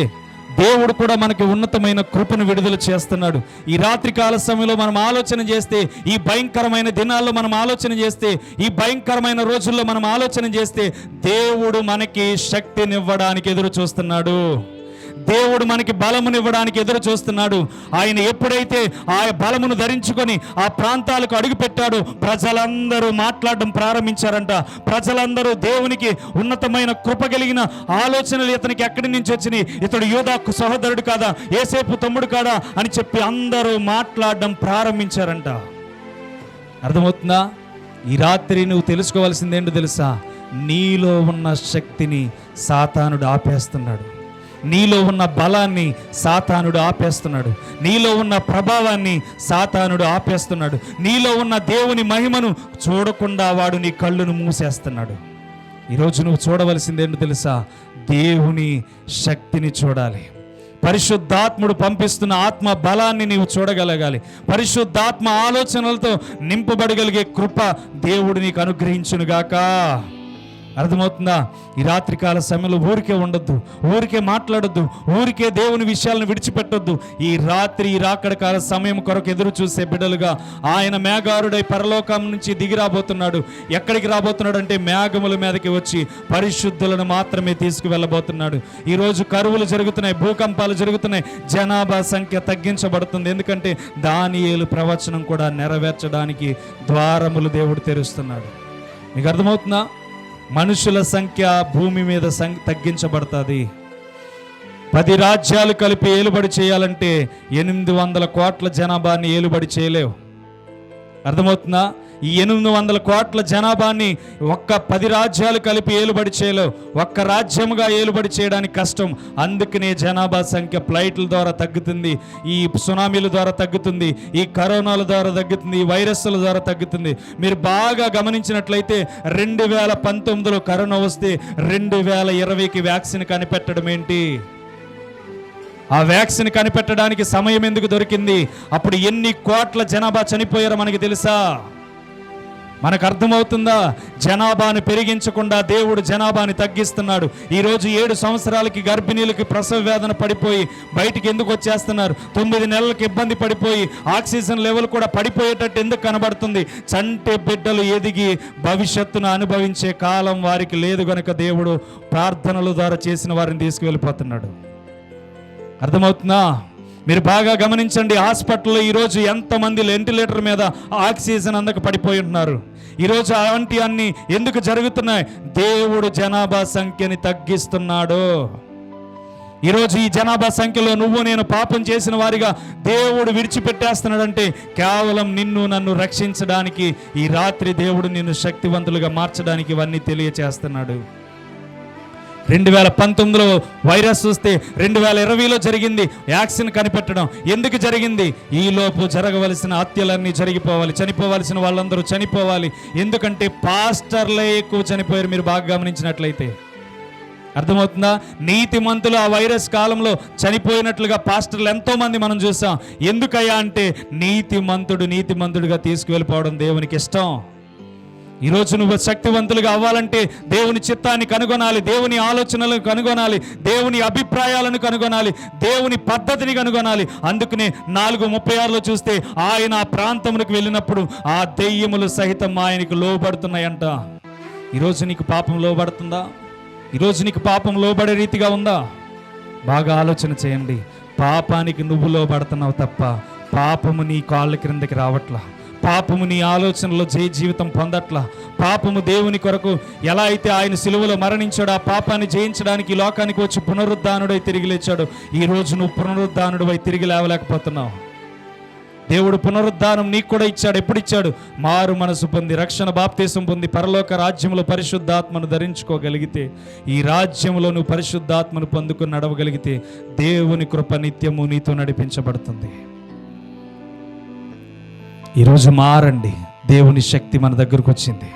దేవుడు కూడా మనకి ఉన్నతమైన కృపను విడుదల చేస్తున్నాడు. ఈ రాత్రి కాల సమయంలో మనం ఆలోచన చేస్తే, ఈ భయంకరమైన దినాల్లో మనం ఆలోచన చేస్తే, ఈ భయంకరమైన రోజుల్లో మనం ఆలోచన చేస్తే, దేవుడు మనకి శక్తినివ్వడానికి ఎదురు చూస్తున్నాడు. దేవుడు మనకి బలమునివ్వడానికి ఎదురు చూస్తున్నాడు. ఆయన ఎప్పుడైతే ఆ బలమును ధరించుకొని ఆ ప్రాంతాలకు అడుగు పెట్టాడో ప్రజలందరూ మాట్లాడడం ప్రారంభించారంట. ప్రజలందరూ దేవునికి ఉన్నతమైన కృప కలిగిన ఆలోచనలు ఇతనికి ఎక్కడి నుంచి వచ్చినాయి, ఇతడు యూదా సహోదరుడు కాదా, యోసేపు తమ్ముడు కాదా అని చెప్పి అందరూ మాట్లాడడం ప్రారంభించారంట. అర్థమవుతుందా? ఈ రాత్రి నువ్వు తెలుసుకోవాల్సింది ఏంటో తెలుసా? నీలో ఉన్న శక్తిని సాతానుడు ఆపేస్తున్నాడు. నీలో ఉన్న బలాన్ని సాతానుడు ఆపేస్తున్నాడు. నీలో ఉన్న ప్రభావాన్ని సాతానుడు ఆపేస్తున్నాడు. నీలో ఉన్న దేవుని మహిమను చూడకుండా వాడు నీ కళ్ళును మూసేస్తున్నాడు. ఈరోజు నువ్వు చూడవలసిందేంటో తెలుసా? దేవుని శక్తిని చూడాలి. పరిశుద్ధాత్ముడు పంపిస్తున్న ఆత్మ బలాన్ని నీవు చూడగలగాలి. పరిశుద్ధాత్మ ఆలోచనలతో నింపబడగలిగే కృప దేవుడు నీకు అనుగ్రహించునుగాక. అర్థమవుతుందా? ఈ రాత్రికాల సమయంలో ఊరికే ఉండొద్దు, ఊరికే మాట్లాడొద్దు, ఊరికే దేవుని విషయాలను విడిచిపెట్టొద్దు. ఈ రాత్రి ఈ రాకడ కాల సమయం కొరకు ఎదురు చూసే బిడ్డలుగా ఆయన మేఘారుడై పరలోకం నుంచి దిగి రాబోతున్నాడు. ఎక్కడికి రాబోతున్నాడు అంటే మేఘముల మీదకి వచ్చి పరిశుద్ధులను మాత్రమే తీసుకువెళ్ళబోతున్నాడు. ఈరోజు కరువులు జరుగుతున్నాయి, భూకంపాలు జరుగుతున్నాయి, జనాభా సంఖ్య తగ్గించబడుతుంది. ఎందుకంటే దానియేలు ప్రవచనం కూడా నెరవేర్చడానికి ద్వారములు దేవుడు తెరుస్తున్నాడు. మీకు అర్థమవుతుందా? మనుషుల సంఖ్య భూమి మీద తగ్గించబడుతుంది. 10 రాజ్యాలు కలిపి ఏలుబడి చేయాలంటే 800 కోట్ల జనాభాని ఏలుబడి చేయలేవు. అర్థమవుతుందా? ఈ 800 కోట్ల జనాభాని ఒక్క 10 రాజ్యాలు కలిపి ఏలుబడి చేయలేవు. ఒక్క రాజ్యముగా ఏలుబడి చేయడానికి కష్టం. అందుకనే జనాభా సంఖ్య ఫ్లైట్ల ద్వారా తగ్గుతుంది, ఈ సునామీల ద్వారా తగ్గుతుంది, ఈ కరోనాల ద్వారా తగ్గుతుంది, ఈ వైరస్ల ద్వారా తగ్గుతుంది. మీరు బాగా గమనించినట్లయితే 2019లో కరోనా వస్తే 2020కి వ్యాక్సిన్ కనిపెట్టడం ఏంటి? ఆ వ్యాక్సిన్ కనిపెట్టడానికి సమయం ఎందుకు దొరికింది? అప్పుడు ఎన్ని కోట్ల జనాభా చనిపోయారో మనకి తెలుసా? మనకు అర్థమవుతుందా? జనాభాను పెరిగించకుండా దేవుడు జనాభాని తగ్గిస్తున్నాడు. ఈరోజు 7 సంవత్సరాలకి గర్భిణీలకి ప్రసవ వేదన పడిపోయి బయటికి ఎందుకు వచ్చేస్తున్నారు? 9 నెలలకు ఇబ్బంది పడిపోయి ఆక్సిజన్ లెవెల్ కూడా పడిపోయేటట్టు ఎందుకు కనబడుతుంది? చంటి బిడ్డలు ఎదిగి భవిష్యత్తును అనుభవించే కాలం వారికి లేదు గనుక దేవుడు ప్రార్థనల ద్వారా చేసిన వారిని తీసుకువెళ్ళిపోతున్నాడు. అర్థమవుతుందా? మీరు బాగా గమనించండి, హాస్పిటల్లో ఈరోజు ఎంతమంది వెంటిలేటర్ మీద ఆక్సిజన్ అందక పడిపోయి ఉన్నారు. ఈరోజు అలాంటి అన్ని ఎందుకు జరుగుతున్నాయి? దేవుడు జనాభా సంఖ్యని తగ్గిస్తున్నాడు. ఈరోజు ఈ జనాభా సంఖ్యలో నువ్వు నేను పాపం చేసిన వారిగా దేవుడు విడిచిపెట్టేస్తున్నాడంటే కేవలం నిన్ను నన్ను రక్షించడానికి, ఈ రాత్రి దేవుడు నిన్ను శక్తివంతులుగా మార్చడానికి ఇవన్నీ తెలియచేస్తున్నాడు. 2019లో వైరస్ వస్తే 2020లో జరిగింది వ్యాక్సిన్ కనిపెట్టడం. ఎందుకు జరిగింది? ఈలోపు జరగవలసిన హత్యలన్నీ జరిగిపోవాలి, చనిపోవలసిన వాళ్ళందరూ చనిపోవాలి. ఎందుకంటే పాస్టర్లే ఎక్కువ చనిపోయారు. మీరు బాగా గమనించినట్లయితే అర్థమవుతుందా? నీతిమంతులు ఆ వైరస్ కాలంలో చనిపోయినట్లుగా పాస్టర్లు ఎంతోమంది మనం చూసాం. ఎందుకయ్యా అంటే నీతిమంతుడుగా తీసుకువెళ్ళిపోవడం దేవునికి ఇష్టం. ఈరోజు నువ్వు శక్తివంతులుగా అవ్వాలంటే దేవుని చిత్తాన్ని కనుగొనాలి, దేవుని ఆలోచనలను కనుగొనాలి, దేవుని అభిప్రాయాలను కనుగొనాలి, దేవుని పద్ధతిని కనుగొనాలి. అందుకనే 4:36లో చూస్తే ఆయన ఆ ప్రాంతములకు వెళ్ళినప్పుడు ఆ దెయ్యములు సహితం ఆయనకు లోబడుతున్నాయంట. ఈరోజు నీకు పాపం లోబడుతుందా? ఈరోజు నీకు పాపం లోబడే రీతిగా ఉందా? బాగా ఆలోచన చేయండి. పాపానికి నువ్వు లోబడుతున్నావు తప్ప పాపము నీ కాళ్ళ క్రిందకి రావట్లా. పాపము నీ ఆలోచనలో జీవితం పొందట్లా. పాపము దేవుని కొరకు ఎలా అయితే ఆయన సిలువలో మరణించాడు, ఆ పాపాన్ని జయించడానికి ఈ లోకానికి వచ్చి పునరుద్ధానుడై తిరిగి లేచాడు. ఈరోజు నువ్వు పునరుద్ధానుడై తిరిగి లేవలేకపోతున్నావు. దేవుడు పునరుద్ధానం నీకు కూడా ఇచ్చాడు. ఎప్పుడు ఇచ్చాడు? మారు మనసు పొంది, రక్షణ బాప్తీసం పొంది, పరలోక రాజ్యంలో పరిశుద్ధాత్మను ధరించుకోగలిగితే, ఈ రాజ్యంలో నువ్వు పరిశుద్ధాత్మను పొందుకుని నడవగలిగితే దేవుని కృప నిత్యము నీతో నడిపించబడుతుంది. ఈరోజు మారండి. దేవుని శక్తి మన దగ్గరకు వచ్చింది,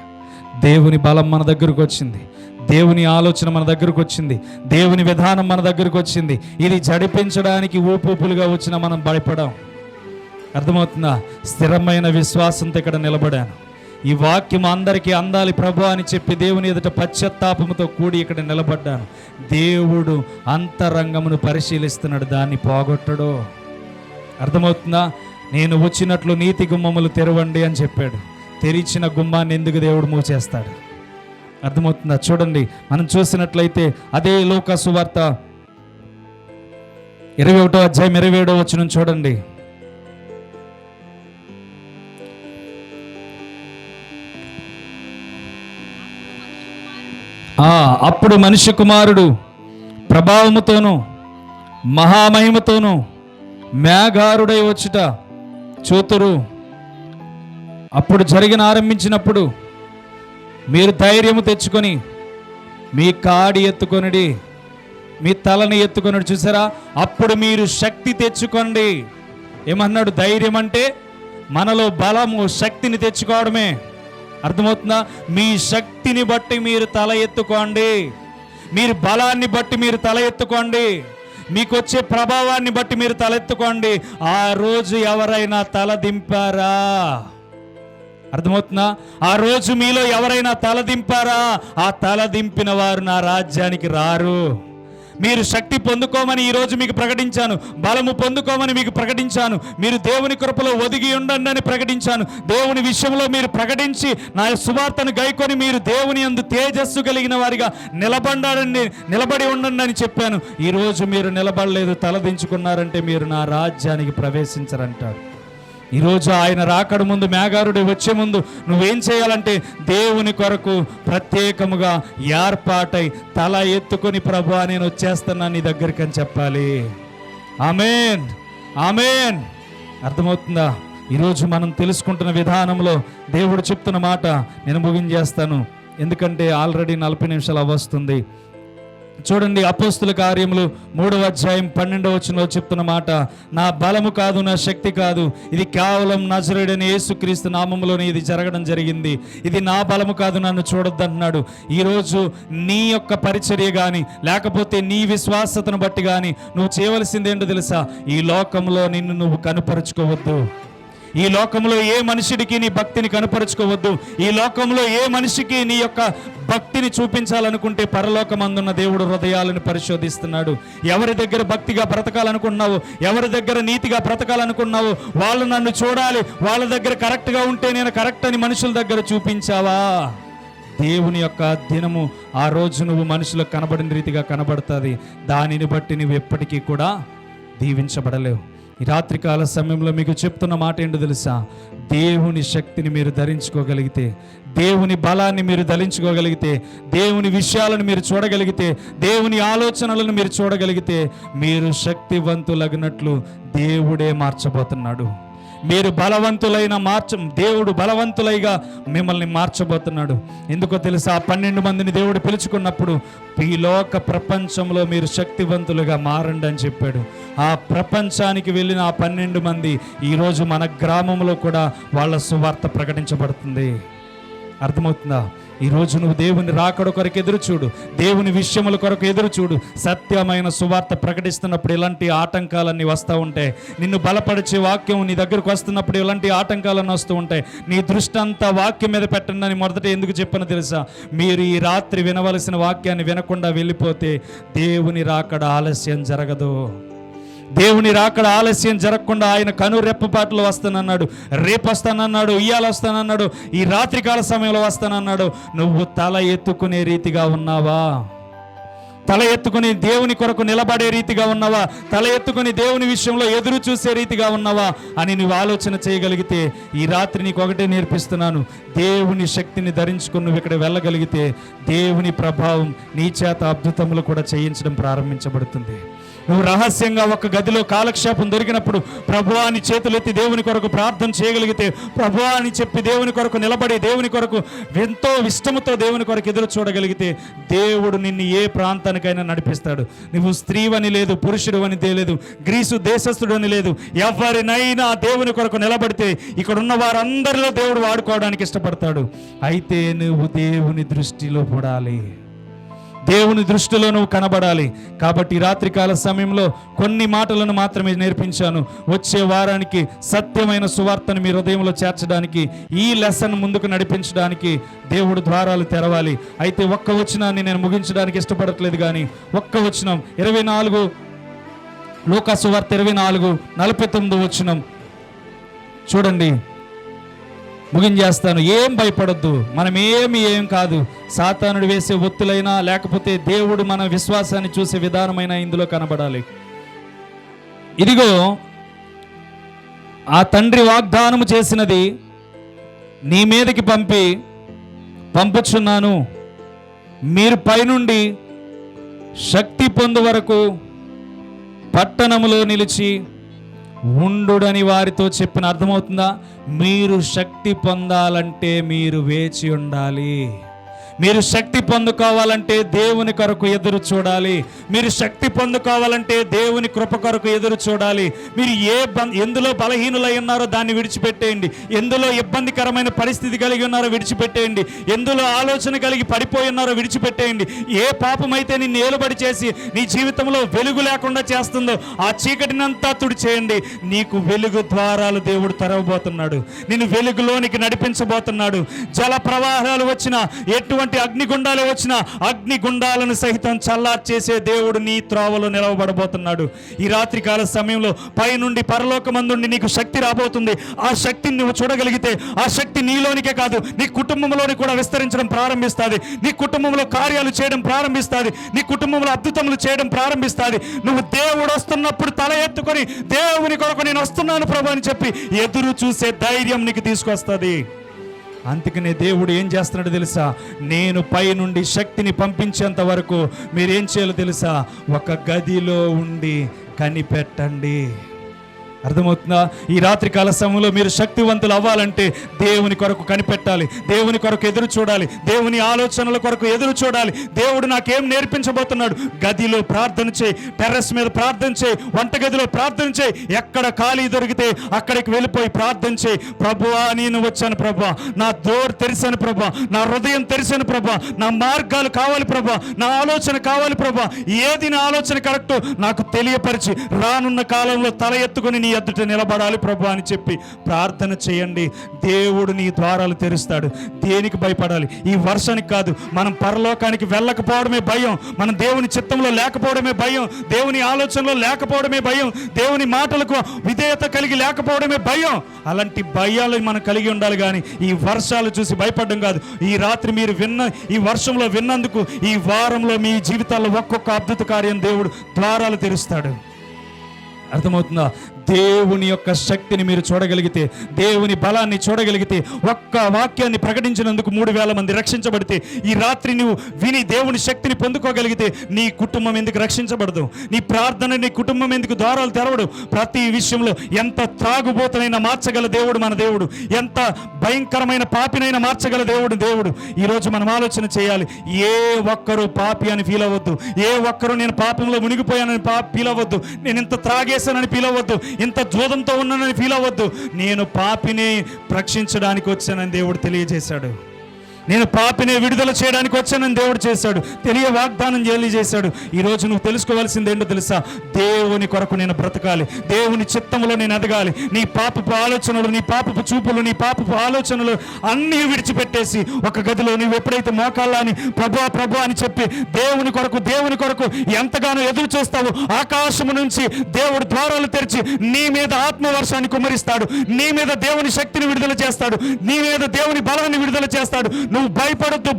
దేవుని బలం మన దగ్గరకు వచ్చింది, దేవుని ఆలోచన మన దగ్గరకు వచ్చింది, దేవుని విధానం మన దగ్గరకు వచ్చింది. ఇది జడిపించడానికి ఊపులుగా వచ్చిన మనం భయపడాం. అర్థమవుతుందా? స్థిరమైన విశ్వాసంతో ఇక్కడ నిలబడాను. ఈ వాక్యం అందరికీ అందాలి ప్రభు అని చెప్పి దేవుని ఎదుట పశ్చాత్తాపముతో కూడి ఇక్కడ నిలబడ్డాను. దేవుడు అంతరంగమును పరిశీలిస్తున్నాడు, దాన్ని పోగొట్టడు. అర్థమవుతుందా? నేను వచ్చినట్లు నీతి గుమ్మములు తెరవండి అని చెప్పాడు. తెరిచిన గుమ్మాన్ని ఎందుకు దేవుడు మూసేస్తాడు? అర్థమవుతుందా? చూడండి, మనం చూసినట్లయితే అదే లూకా సువార్త 21వ అధ్యాయం 27వ వచనం చూడండి. అప్పుడు మనుష్య కుమారుడు ప్రభావముతోనూ మహామహిమతోనూ మేఘారుడై వచ్చుట చూతురు. అప్పుడు ఆరంభించినప్పుడు మీరు ధైర్యము తెచ్చుకొని మీ కాడి ఎత్తుకొనిడి, మీ తలని ఎత్తుకొనిడి. చూసారా? అప్పుడు మీరు శక్తి తెచ్చుకోండి. ఏమన్నాడు? ధైర్యం అంటే మనలో బలము, శక్తిని తెచ్చుకోవడమే. అర్థమవుతుందా? మీ శక్తిని బట్టి మీరు తల ఎత్తుకోండి, మీరు బలాన్ని బట్టి మీరు తల ఎత్తుకోండి, మీకు వచ్చే ప్రభావాన్ని బట్టి మీరు తలెత్తుకోండి. ఆ రోజు ఎవరైనా తల దింపారా? అర్థమవుతుందా? ఆ రోజు మీలో ఎవరైనా తల దింపారా? ఆ తల దింపిన వారు నా రాజ్యానికి రారు. మీరు శక్తి పొందుకోమని ఈరోజు మీకు ప్రకటించాను, బలము పొందుకోమని మీకు ప్రకటించాను, మీరు దేవుని కృపలో ఒదిగి ఉండండి అని ప్రకటించాను. దేవుని విషయంలో మీరు ప్రకటించి నా సువార్తను గైకొని మీరు దేవుని యందు తేజస్సు కలిగిన వారిగా నిలబడి ఉండండి అని చెప్పాను. ఈరోజు మీరు నిలబడలేదు, తలదించుకున్నారంటే మీరు నా రాజ్యానికి ప్రవేశించరంటాడు. ఈరోజు ఆయన రాకడ ముందు, మేఘారుడు వచ్చే ముందు నువ్వేం చేయాలంటే దేవుని కొరకు ప్రత్యేకముగా ఏర్పాటై తల ఎత్తుకొని ప్రభువా నేను వచ్చేస్తున్నా నీ దగ్గరికి అని చెప్పాలి. ఆమేన్, ఆమేన్. అర్థమవుతుందా? ఈరోజు మనం తెలుసుకుంటున్న విధానంలో దేవుడు చెప్తున్న మాట నేను ముగించేస్తాను, ఎందుకంటే ఆల్రెడీ 40 నిమిషాలు అవస్తుంది. చూడండి, అపోస్తుల కార్యములు 3వ అధ్యాయం 12వ వచనంలో చెప్తున్న మాట, నా బలము కాదు, నా శక్తి కాదు, ఇది కేవలం నజరేయుడైన యేసుక్రీస్తు నామములోనే ఇది జరగడం జరిగింది. ఇది నా బలము కాదు, నన్ను చూడొద్దన్నాడు. ఈరోజు నీ యొక్క పరిచర్య కానీ లేకపోతే నీ విశ్వాసతను బట్టి కానీ నువ్వు చేయవలసింది ఏంటో తెలుసా? ఈ లోకంలో నిన్ను నువ్వు కనుపరుచుకోవద్దు. ఈ లోకంలో ఏ మనిషికి నీ భక్తిని కనపరుచుకోవద్దు. ఈ లోకంలో ఏ మనిషికి నీ యొక్క భక్తిని చూపించాలనుకుంటే పరలోకమందున్న దేవుడు హృదయాలను పరిశోధిస్తున్నాడు. ఎవరి దగ్గర భక్తిగా బ్రతకాలనుకున్నావు, ఎవరి దగ్గర నీతిగా బ్రతకాలనుకున్నావు, వాళ్ళు నన్ను చూడాలి, వాళ్ళ దగ్గర కరెక్ట్గా ఉంటే నేను కరెక్ట్ అని మనుషుల దగ్గర చూపించావా? దేవుని యొక్క దినము ఆ రోజు నువ్వు మనుషులకు కనబడిన రీతిగా కనబడుతుంది. దానిని బట్టి నువ్వు ఎప్పటికీ కూడా దీవించబడలేవు. ఈ రాత్రికాల సమయంలో మీకు చెప్తున్న మాట ఏంటో తెలుసా? దేవుని శక్తిని మీరు ధరించుకోగలిగితే, దేవుని బలాన్ని మీరు ధరించుకోగలిగితే, దేవుని విషయాలను మీరు చూడగలిగితే, దేవుని ఆలోచనలను మీరు చూడగలిగితే, మీరు శక్తివంతులగినట్లు దేవుడే మార్చబోతున్నాడు. మీరు బలవంతులైన దేవుడు బలవంతులైగా మిమ్మల్ని మార్చబోతున్నాడు. ఎందుకో తెలుసా? 12 మందిని దేవుడు పిలుచుకున్నప్పుడు ఈ లోక ప్రపంచంలో మీరు శక్తివంతులుగా మారండి అని చెప్పాడు. ఆ ప్రపంచానికి వెళ్ళిన ఆ 12 మంది ఈరోజు మన గ్రామంలో కూడా వాళ్ళ సువార్త ప్రకటించబడుతుంది. అర్థమవుతుందా? ఈరోజు నువ్వు దేవుని రాకడ కొరకు ఎదురు చూడు, దేవుని విషయముల కొరకు ఎదురు చూడు. సత్యమైన సువార్త ప్రకటిస్తున్నప్పుడు ఇలాంటి ఆటంకాలన్నీ వస్తూ ఉంటాయి. నిన్ను బలపరిచే వాక్యం నీ దగ్గరకు వస్తున్నప్పుడు ఇలాంటి ఆటంకాలన్నీ వస్తూ ఉంటాయి. నీ దృష్టి అంతా వాక్యం మీద పెట్టండి అని మొదట ఎందుకు చెప్పను తెలుసా? మీరు ఈ రాత్రి వినవలసిన వాక్యాన్ని వినకుండా వెళ్ళిపోతే దేవుని రాకడ ఆలస్యం జరగదు. దేవుని రాకడ ఆలస్యం జరగకుండా ఆయన కనురెప్పపాటులో వస్తానన్నాడు, రేపు వస్తానన్నాడు, ఇయ్యాల వస్తానన్నాడు, ఈ రాత్రికాల సమయంలో వస్తానన్నాడు. నువ్వు తల ఎత్తుకునే రీతిగా ఉన్నావా? తల ఎత్తుకుని దేవుని కొరకు నిలబడే రీతిగా ఉన్నావా? తల ఎత్తుకుని దేవుని విషయంలో ఎదురు చూసే రీతిగా ఉన్నావా అని నువ్వు ఆలోచన చేయగలిగితే, ఈ రాత్రి నీకు ఒకటే నేర్పిస్తున్నాను. దేవుని శక్తిని ధరించుకుని నువ్వు ఇక్కడ వెళ్ళగలిగితే దేవుని ప్రభావం నీ చేత అద్భుతములు కూడా చేయించడం ప్రారంభించబడుతుంది. నువ్వు రహస్యంగా ఒక గదిలో కాలక్షేపం దొరికినప్పుడు ప్రభువా అని చేతులెత్తి దేవుని కొరకు ప్రార్థన చేయగలిగితే, ప్రభువా అని చెప్పి దేవుని కొరకు నిలబడి దేవుని కొరకు ఎంతో ఇష్టముతో దేవుని కొరకు ఎదురు చూడగలిగితే దేవుడు నిన్ను ఏ ప్రాంతానికైనా నడిపిస్తాడు. నువ్వు స్త్రీవని లేదు, పురుషుడు అని లేదు, గ్రీసు దేశస్థుడు అని లేదు. ఎవరినైనా దేవుని కొరకు నిలబడితే ఇక్కడ ఉన్న వారందరిలో దేవుడు వాడుకోవడానికి ఇష్టపడతాడు. అయితే నువ్వు దేవుని దృష్టిలో పడాలి, దేవుని దృష్టిలో నువ్వు కనబడాలి. కాబట్టి రాత్రికాల సమయంలో కొన్ని మాటలను మాత్రమే నేర్పించాను. వచ్చే వారానికి సత్యమైన సువార్తను మీ హృదయంలో చేర్చడానికి, ఈ లెసన్ ముందుకు నడిపించడానికి దేవుడు ద్వారాలు తెరవాలి. అయితే ఒక్క వచనాన్ని నేను ముగించడానికి ఇష్టపడట్లేదు, కానీ ఒక్క వచనం 24 లూకా సువార్త 24:49 వచనం చూడండి, ముగించేస్తాను. ఏం భయపడొద్దు, మనం ఏం కాదు. సాతానుడు వేసే ఒత్తులైనా లేకపోతే దేవుడు మన విశ్వాసాన్ని చూసే విధానమైన ఇందులో కనబడాలి. ఇదిగో ఆ తండ్రి వాగ్దానము చేసినది నీ మీదకి పంపుచున్నాను. మీరు పైనుండి శక్తి పొందు వరకు పట్టణములో నిలిచి ఉండుడని వారితో చెప్పిన. అర్థమవుతుందా? మీరు శక్తి పొందాలంటే మీరు వేచి ఉండాలి. మీరు శక్తి పొందుకోవాలంటే దేవుని కొరకు ఎదురు చూడాలి. మీరు శక్తి పొందుకోవాలంటే దేవుని కృప కొరకు ఎదురు చూడాలి. మీరు ఎందులో బలహీనులై ఉన్నారో దాన్ని విడిచిపెట్టేయండి. ఎందులో ఇబ్బందికరమైన పరిస్థితి కలిగి ఉన్నారో విడిచిపెట్టేయండి. ఎందులో ఆలోచన కలిగి పడిపోయి ఉన్నారో విడిచిపెట్టేయండి. ఏ పాపమైతే నిన్ను ఏలుబడి చేసి నీ జీవితంలో వెలుగు లేకుండా చేస్తుందో ఆ చీకటినంతా తుడిచేయండి. నీకు వెలుగు ద్వారాలు దేవుడు తెరవబోతున్నాడు. నిన్ను వెలుగులోనికి నడిపించబోతున్నాడు. జల ప్రవాహాలు వచ్చినా, ఎటువంటి అగ్నిగుండాలు వచ్చినా అగ్నిగుండాలను సహితం చల్లార్చేసే దేవుడు నీ త్రోవలో నిలవబడబోతున్నాడు. ఈ రాత్రికాల సమయంలో పైనుండి పరలోకమందుండి నీకు శక్తి రాబోతుంది. ఆ శక్తిని నువ్వు చూడగలిగితే ఆ శక్తి నీలోనికే కాదు, నీ కుటుంబంలోని కూడా విస్తరించడం ప్రారంభిస్తుంది. నీ కుటుంబంలో కార్యాలు చేయడం ప్రారంభిస్తుంది. నీ కుటుంబంలో అద్భుతములు చేయడం ప్రారంభిస్తుంది. నువ్వు దేవుడు వస్తున్నప్పుడు తల ఎత్తుకొని దేవుని కొరకు నేను వస్తున్నాను ప్రభు అని చెప్పి ఎదురు చూసే ధైర్యం నీకు తీసుకొస్తుంది. అందుకనే దేవుడు ఏం చేస్తున్నాడో తెలుసా? నేను పై నుండి శక్తిని పంపించేంత వరకు మీరేం చేయాలో తెలుసా? ఒక గదిలో ఉండి కనిపెట్టండి. అర్థమవుతుందా? ఈ రాత్రికాల సమయంలో మీరు శక్తివంతులు అవ్వాలంటే దేవుని కొరకు కనిపెట్టాలి, దేవుని కొరకు ఎదురు చూడాలి, దేవుని ఆలోచనల కొరకు ఎదురు చూడాలి. దేవుడు నాకేం నేర్పించబోతున్నాడు? గదిలో ప్రార్థన చేయి, టెర్రస్ మీద ప్రార్థన చేయి, వంటగదిలో ప్రార్థన చేయి, ఎక్కడ ఖాళీ దొరికితే అక్కడికి వెళ్ళిపోయి ప్రార్థన చేయి. ప్రభువా నేను వచ్చాను ప్రభువా, నా డోర్ తెరిసాను ప్రభువా, నా హృదయం తెరిసాను ప్రభువా, నా మార్గాలు కావాలి ప్రభువా, నా ఆలోచన కావాలి ప్రభువా, ఏది నా ఆలోచన కరెక్టో నాకు తెలియపరిచి రానున్న కాలంలో తల ఎత్తుకొని నీ ఎదుట నిలబడాలి ప్రభు అని చెప్పి ప్రార్థన చేయండి. దేవుడు నీ ద్వారాలు తెరుస్తాడు. దేనికి భయపడాలి? ఈ వర్షానికి కాదు, మనం పరలోకానికి వెళ్ళకపోవడమే భయం, మనం దేవుని చిత్తంలో లేకపోవడమే భయం, దేవుని ఆలోచనలో లేకపోవడమే భయం, దేవుని మాటలకు విధేయత కలిగి లేకపోవడమే భయం. అలాంటి భయాలు మనం కలిగి ఉండాలి, కానీ ఈ వర్షాలు చూసి భయపడడం కాదు. ఈ రాత్రి మీరు ఈ వర్షంలో విన్నందుకు ఈ వారంలో మీ జీవితాల్లో ఒక్కొక్క అద్భుత కార్యం దేవుడు ద్వారాలు తెరుస్తాడు. అర్థమవుతుందా? దేవుని యొక్క శక్తిని మీరు చూడగలిగితే, దేవుని బలాన్ని చూడగలిగితే, ఒక్క వాక్యాన్ని ప్రకటించినందుకు 3,000 మంది రక్షించబడితే, ఈ రాత్రి నువ్వు విని దేవుని శక్తిని పొందుకోగలిగితే నీ కుటుంబం ఎందుకు రక్షించబడదు? నీ ప్రార్థన, నీ కుటుంబం ఎందుకు ద్వారాలు తెరవడు? ప్రతి విషయంలో ఎంత త్రాగుబోతునైనా మార్చగల దేవుడు మన దేవుడు, ఎంత భయంకరమైన పాపినైనా మార్చగల దేవుడు. ఈరోజు మనం ఆలోచన చేయాలి. ఏ ఒక్కరు పాపి అని ఫీల్ అవ్వద్దు. ఏ ఒక్కరు నేను పాపంలో మునిగిపోయానని ఫీల్ అవ్వద్దు. నేను ఇంత త్రాగేశానని ఫీల్ అవ్వద్దు. ఇంత జోదంతో ఉన్నానని ఫీల్ అవ్వద్దు. నేను పాపిని రక్షించడానికి వచ్చానని దేవుడు తెలియజేశాడు. నేను పాపిని విడుదల చేయడానికి వచ్చానని దేవుడు చేశాడు. వాగ్దానం చేశాడు. ఈరోజు నువ్వు తెలుసుకోవాల్సింది ఏంటో తెలుసా? దేవుని కొరకు నేను బ్రతకాలి, దేవుని చిత్తంలో నేను ఎదగాలి. నీ పాపపు ఆలోచనలు, నీ పాపపు చూపులు, నీ పాపపు ఆలోచనలు అన్నీ విడిచిపెట్టేసి ఒక గదిలో నువ్వు ఎప్పుడైతే మోకాళ్ళ అని ప్రభు అని చెప్పి దేవుని కొరకు ఎంతగానో ఎదురు చూస్తావు, ఆకాశము నుంచి దేవుడు ద్వారాలు తెరిచి నీ మీద ఆత్మవర్షాన్ని కుమ్మరిస్తాడు. నీ మీద దేవుని శక్తిని విడుదల చేస్తాడు. నీ మీద దేవుని బలాన్ని విడుదల చేస్తాడు. నువ్వు భయపడొద్దు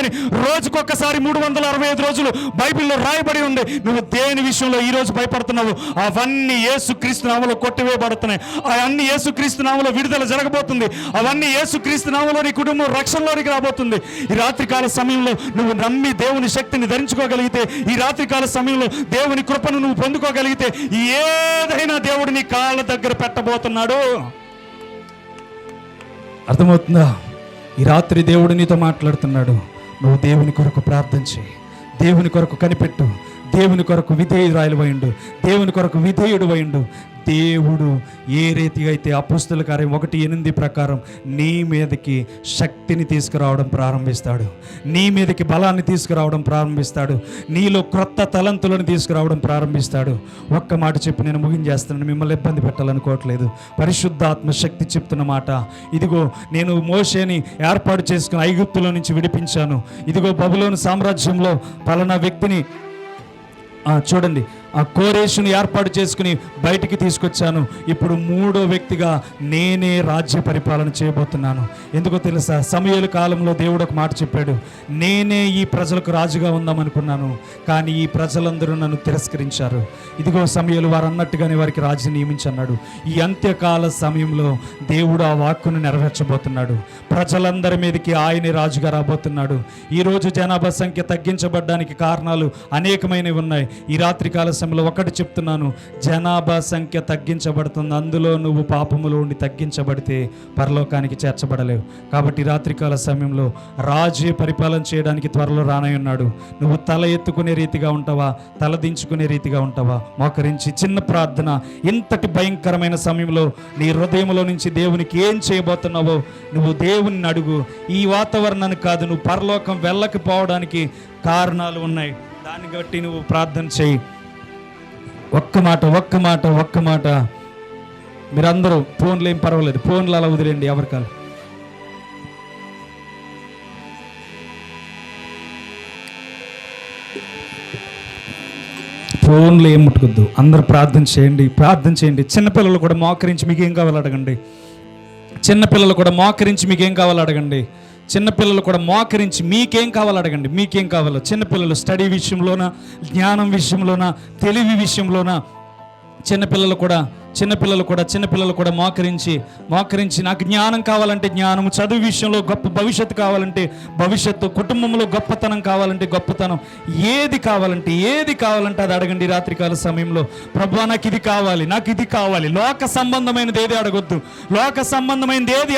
అని రోజుకొకసారి 365 రోజులు బైబిల్లో రాయబడి ఉంది. నువ్వు దేని విషయంలో ఈ రోజు భయపడుతున్నావు, అవన్నీ యేసుక్రీస్తు నామములో కొట్టివేయబడుతున్నాయి. అవన్నీ యేసుక్రీస్తు నామములో విడుదల జరగబోతుంది. అవన్నీ యేసుక్రీస్తు నామములో నీ కుటుంబం రక్షణలోనికి రాబోతుంది. ఈ రాత్రికాల సమయంలో నువ్వు నమ్మి దేవుని శక్తిని ధరించుకోగలిగితే, ఈ రాత్రికాల సమయంలో దేవుని కృపను నువ్వు పొందుకోగలిగితే, ఏదైనా దేవుడు నీ కాళ్ళ దగ్గర పెట్టబోతున్నాడు. అర్థమవుతుందా? ఈ రాత్రి దేవుడు నీతో మాట్లాడుతున్నాడు. నువ్వు దేవుని కొరకు ప్రార్థన చేయి, దేవుని కొరకు కనిపెట్టు, దేవుని కొరకు విధేయురాయలు అయిండు, దేవుని కొరకు విధేయుడు అయిండు. దేవుడు ఏ రీతిగా అయితే అపోస్తలుల కార్యం 1:8 ప్రకారం నీ మీదకి శక్తిని తీసుకురావడం ప్రారంభిస్తాడు, నీ మీదకి బలాన్ని తీసుకురావడం ప్రారంభిస్తాడు, నీలో క్రొత్త తలంతులను తీసుకురావడం ప్రారంభిస్తాడు. ఒక్క మాట చెప్పి నేను ముగించేస్తున్నాను, మిమ్మల్ని ఇబ్బంది పెట్టాలనుకోవట్లేదు. పరిశుద్ధాత్మ శక్తి చెప్తున్న మాట, ఇదిగో నేను మోషేని ఏర్పాటు చేసుకుని ఐగుప్తులో నుంచి విడిపించాను. ఇదిగో బబులోను సామ్రాజ్యంలో పలానా వ్యక్తిని చూడండి, ఆ కోరేషుని ఏర్పాటు చేసుకుని బయటికి తీసుకొచ్చాను. ఇప్పుడు 3వ వ్యక్తిగా నేనే రాజ్య పరిపాలన చేయబోతున్నాను. ఎందుకో తెలుసా? సమూయేలు కాలంలో దేవుడు ఒక మాట చెప్పాడు, నేనే ఈ ప్రజలకు రాజుగా ఉందామనుకున్నాను, కానీ ఈ ప్రజలందరూ నన్ను తిరస్కరించారు. ఇదిగో సమూయేలు వారు అన్నట్టుగానే వారికి రాజుని నియమించన్నాడు. ఈ అంత్యకాల సమయంలో దేవుడు ఆ వాక్కును నెరవేర్చబోతున్నాడు. ప్రజలందరి మీదకి ఆయనే రాజుగా రాబోతున్నాడు. ఈరోజు జనాభా సంఖ్య తగ్గించబడ్డానికి కారణాలు అనేకమైనవి ఉన్నాయి. ఈ రాత్రికాల సమయంలో ఒకటి చెప్తున్నాను, జనాభా సంఖ్య తగ్గించబడుతుంది. అందులో నువ్వు పాపములో ఉండి తగ్గించబడితే పరలోకానికి చేర్చబడలేవు. కాబట్టి రాత్రికాల సమయంలో రాజే పరిపాలన చేయడానికి త్వరలో రానయ్యున్నాడు. నువ్వు తల ఎత్తుకునే రీతిగా ఉంటావా, తల దించుకునే రీతిగా ఉంటావా? మోకరించి చిన్న ప్రార్థన. ఇంతటి భయంకరమైన సమయంలో నీ హృదయంలో నుంచి దేవునికి ఏం చేయబోతున్నావో నువ్వు దేవుని అడుగు. ఈ వాతావరణాన్ని కాదు, నువ్వు పరలోకం వెళ్ళకపోవడానికి కారణాలు ఉన్నాయి. దాన్ని బట్టి నువ్వు ప్రార్థన చేయి. ఒక్క మాట. మీరందరూ ఫోన్లు ఏం పర్వాలేదు, ఫోన్లు అలా వదిలేండి. ఎవరికాలు ఫోన్లు ఏం ముట్టుకొద్దు. అందరూ ప్రార్థన చేయండి. చిన్నపిల్లలు కూడా మోకరించి మీకు ఏం కావాలో అడగండి. చిన్నపిల్లలు కూడా మోకరించి మీకేం కావాలో అడగండి. చిన్నపిల్లలు కూడా మోకరించి మీకేం కావాలో అడగండి. మీకేం కావాలో? చిన్నపిల్లలు స్టడీ విషయంలోనా, జ్ఞానం విషయంలోనా, తెలివి విషయంలోనా? చిన్నపిల్లలు కూడా మోకరించి నాకు జ్ఞానం కావాలంటే జ్ఞానము, చదువు విషయంలో గొప్ప భవిష్యత్తు కావాలంటే భవిష్యత్తు, కుటుంబంలో గొప్పతనం కావాలంటే గొప్పతనం, ఏది కావాలంటే అది అడగండి. రాత్రికాల సమయంలో ప్రభువా నాకు ఇది కావాలి. లోక సంబంధమైనది ఏది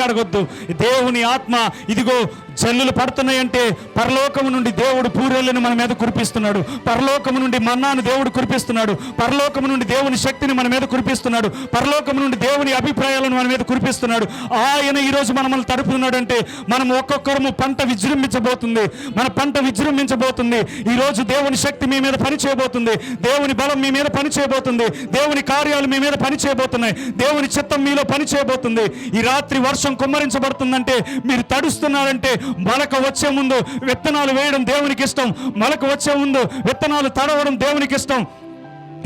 అడగొద్దు. దేవుని ఆత్మ ఇదిగో జల్లులు పడుతున్నాయంటే పరలోకము నుండి దేవుడు పూరేళ్ళను మన మీద కురిపిస్తున్నాడు. పరలోకము నుండి మన్నాను దేవుడు కురిపిస్తున్నాడు. పరలోకము నుండి దేవుని శక్తిని మన మీద కురిపిస్తున్నాడు. పరలోకము నుండి దేవుని అభిప్రాయాలను మన మీద కురిపిస్తున్నాడు. ఆయన ఈరోజు మనల్ని తడుపుతున్నాడంటే మనం ఒక్కొక్కరము పంట విజృంభించబోతుంది. మన పంట విజృంభించబోతుంది. ఈరోజు దేవుని శక్తి మీ మీద పని చేయబోతుంది. దేవుని బలం మీ మీద పని చేయబోతుంది. దేవుని కార్యాలు మీ మీద పని చేయబోతున్నాయి. దేవుని చిత్తం మీలో పని చేయబోతుంది. ఈ రాత్రి వర్షం కుమ్మరించబడుతుందంటే మీరు తడుస్తున్నారంటే మొలక వచ్చే ముందు విత్తనాలు వేయడం దేవునికి ఇష్టం. మొలక వచ్చే ముందు విత్తనాలు తడవడం దేవునికి ఇష్టం.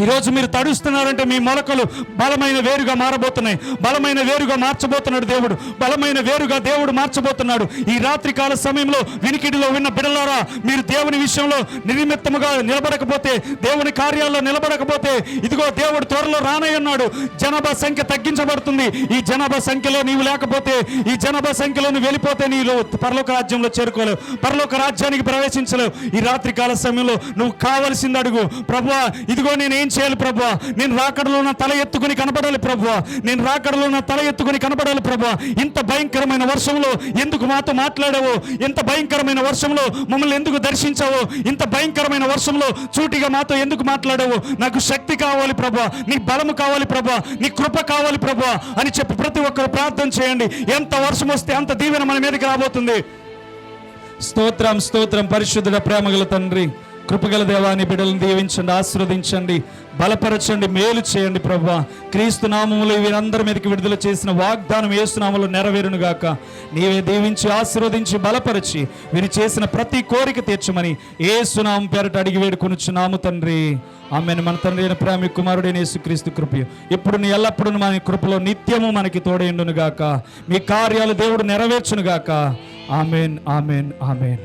ఈరోజు మీరు తడుస్తున్నారంటే మీ మొలకలు బలమైన వేరుగా మారబోతున్నాయి. బలమైన వేరుగా మార్చబోతున్నాడు దేవుడు. బలమైన వేరుగా దేవుడు మార్చబోతున్నాడు. ఈ రాత్రికాల సమయంలో వినికిడిలో విన్న బిడ్డలారా, మీరు దేవుని విషయంలో నిర్మిత్తముగా నిలబడకపోతే, దేవుని కార్యాల్లో నిలబడకపోతే, ఇదిగో దేవుడు త్వరలో రానయ్యన్నాడు. జనాభా సంఖ్య తగ్గించబడుతుంది. ఈ జనాభా సంఖ్యలో నీవు లేకపోతే, ఈ జనాభా సంఖ్యలో నువ్వు వెళ్ళిపోతే నీవు పరలోక రాజ్యంలో చేరుకోలేవు, పరలోక రాజ్యానికి ప్రవేశించలేవు. ఈ రాత్రికాల సమయంలో నువ్వు కావలసింది అడుగు. ప్రభువా, ఇదిగో నేను ఏం చేయాలి ప్రభువా? నేను రాకడలో నా తల ఎత్తుకుని కనపడాలి ప్రభువా. నేను రాకడలో నా తల ఎత్తుకుని కనపడాలి ప్రభువా. ఇంత భయంకరమైన వర్షంలో ఎందుకు మాతో మాట్లాడావు? ఇంత భయంకరమైన వర్షంలో మమ్మల్ని ఎందుకు దర్శించావు? ఇంత భయంకరమైన వర్షంలో చూటిగా మాతో ఎందుకు మాట్లాడావు? నాకు శక్తి కావాలి ప్రభువా, నీ బలము కావాలి ప్రభువా, నీ కృప కావాలి ప్రభువా అని చెప్పి ప్రతి ఒక్కరు ప్రార్థన చేయండి. ఎంత వర్షం వస్తే అంత దీవెన మన మీదకి రాబోతుంది. స్తోత్రం, స్తోత్రం. పరిశుద్ధుడ, ప్రేమగల తండ్రి, కృపగల దేవాన్ని బిడ్డలను దీవించండి, ఆశీర్వదించండి, బలపరచండి, మేలు చేయండి ప్రభువా. క్రీస్తు నామములో వీరందరి మీదకి విడుదల చేసిన వాగ్దానం యేసు నామములో నెరవేరును గాక. నీవే దీవించి, ఆశీర్వదించి, బలపరిచి వీరు చేసిన ప్రతి కోరిక తీర్చమని యేసు నామం పేరట అడిగి వేడుకొనుచున్నాము తండ్రి. ఆమేన్. మన తండ్రి అయిన ప్రేమ కుమారుడైన యేసుక్రీస్తు కృపయు ఇప్పుడు నీ ఎల్లప్పుడూ మన కృపలో నిత్యము మనకి తోడైండును గాక. మీ కార్యాలు దేవుడు నెరవేర్చును గాక. ఆమేన్, ఆమేన్, ఆమేన్.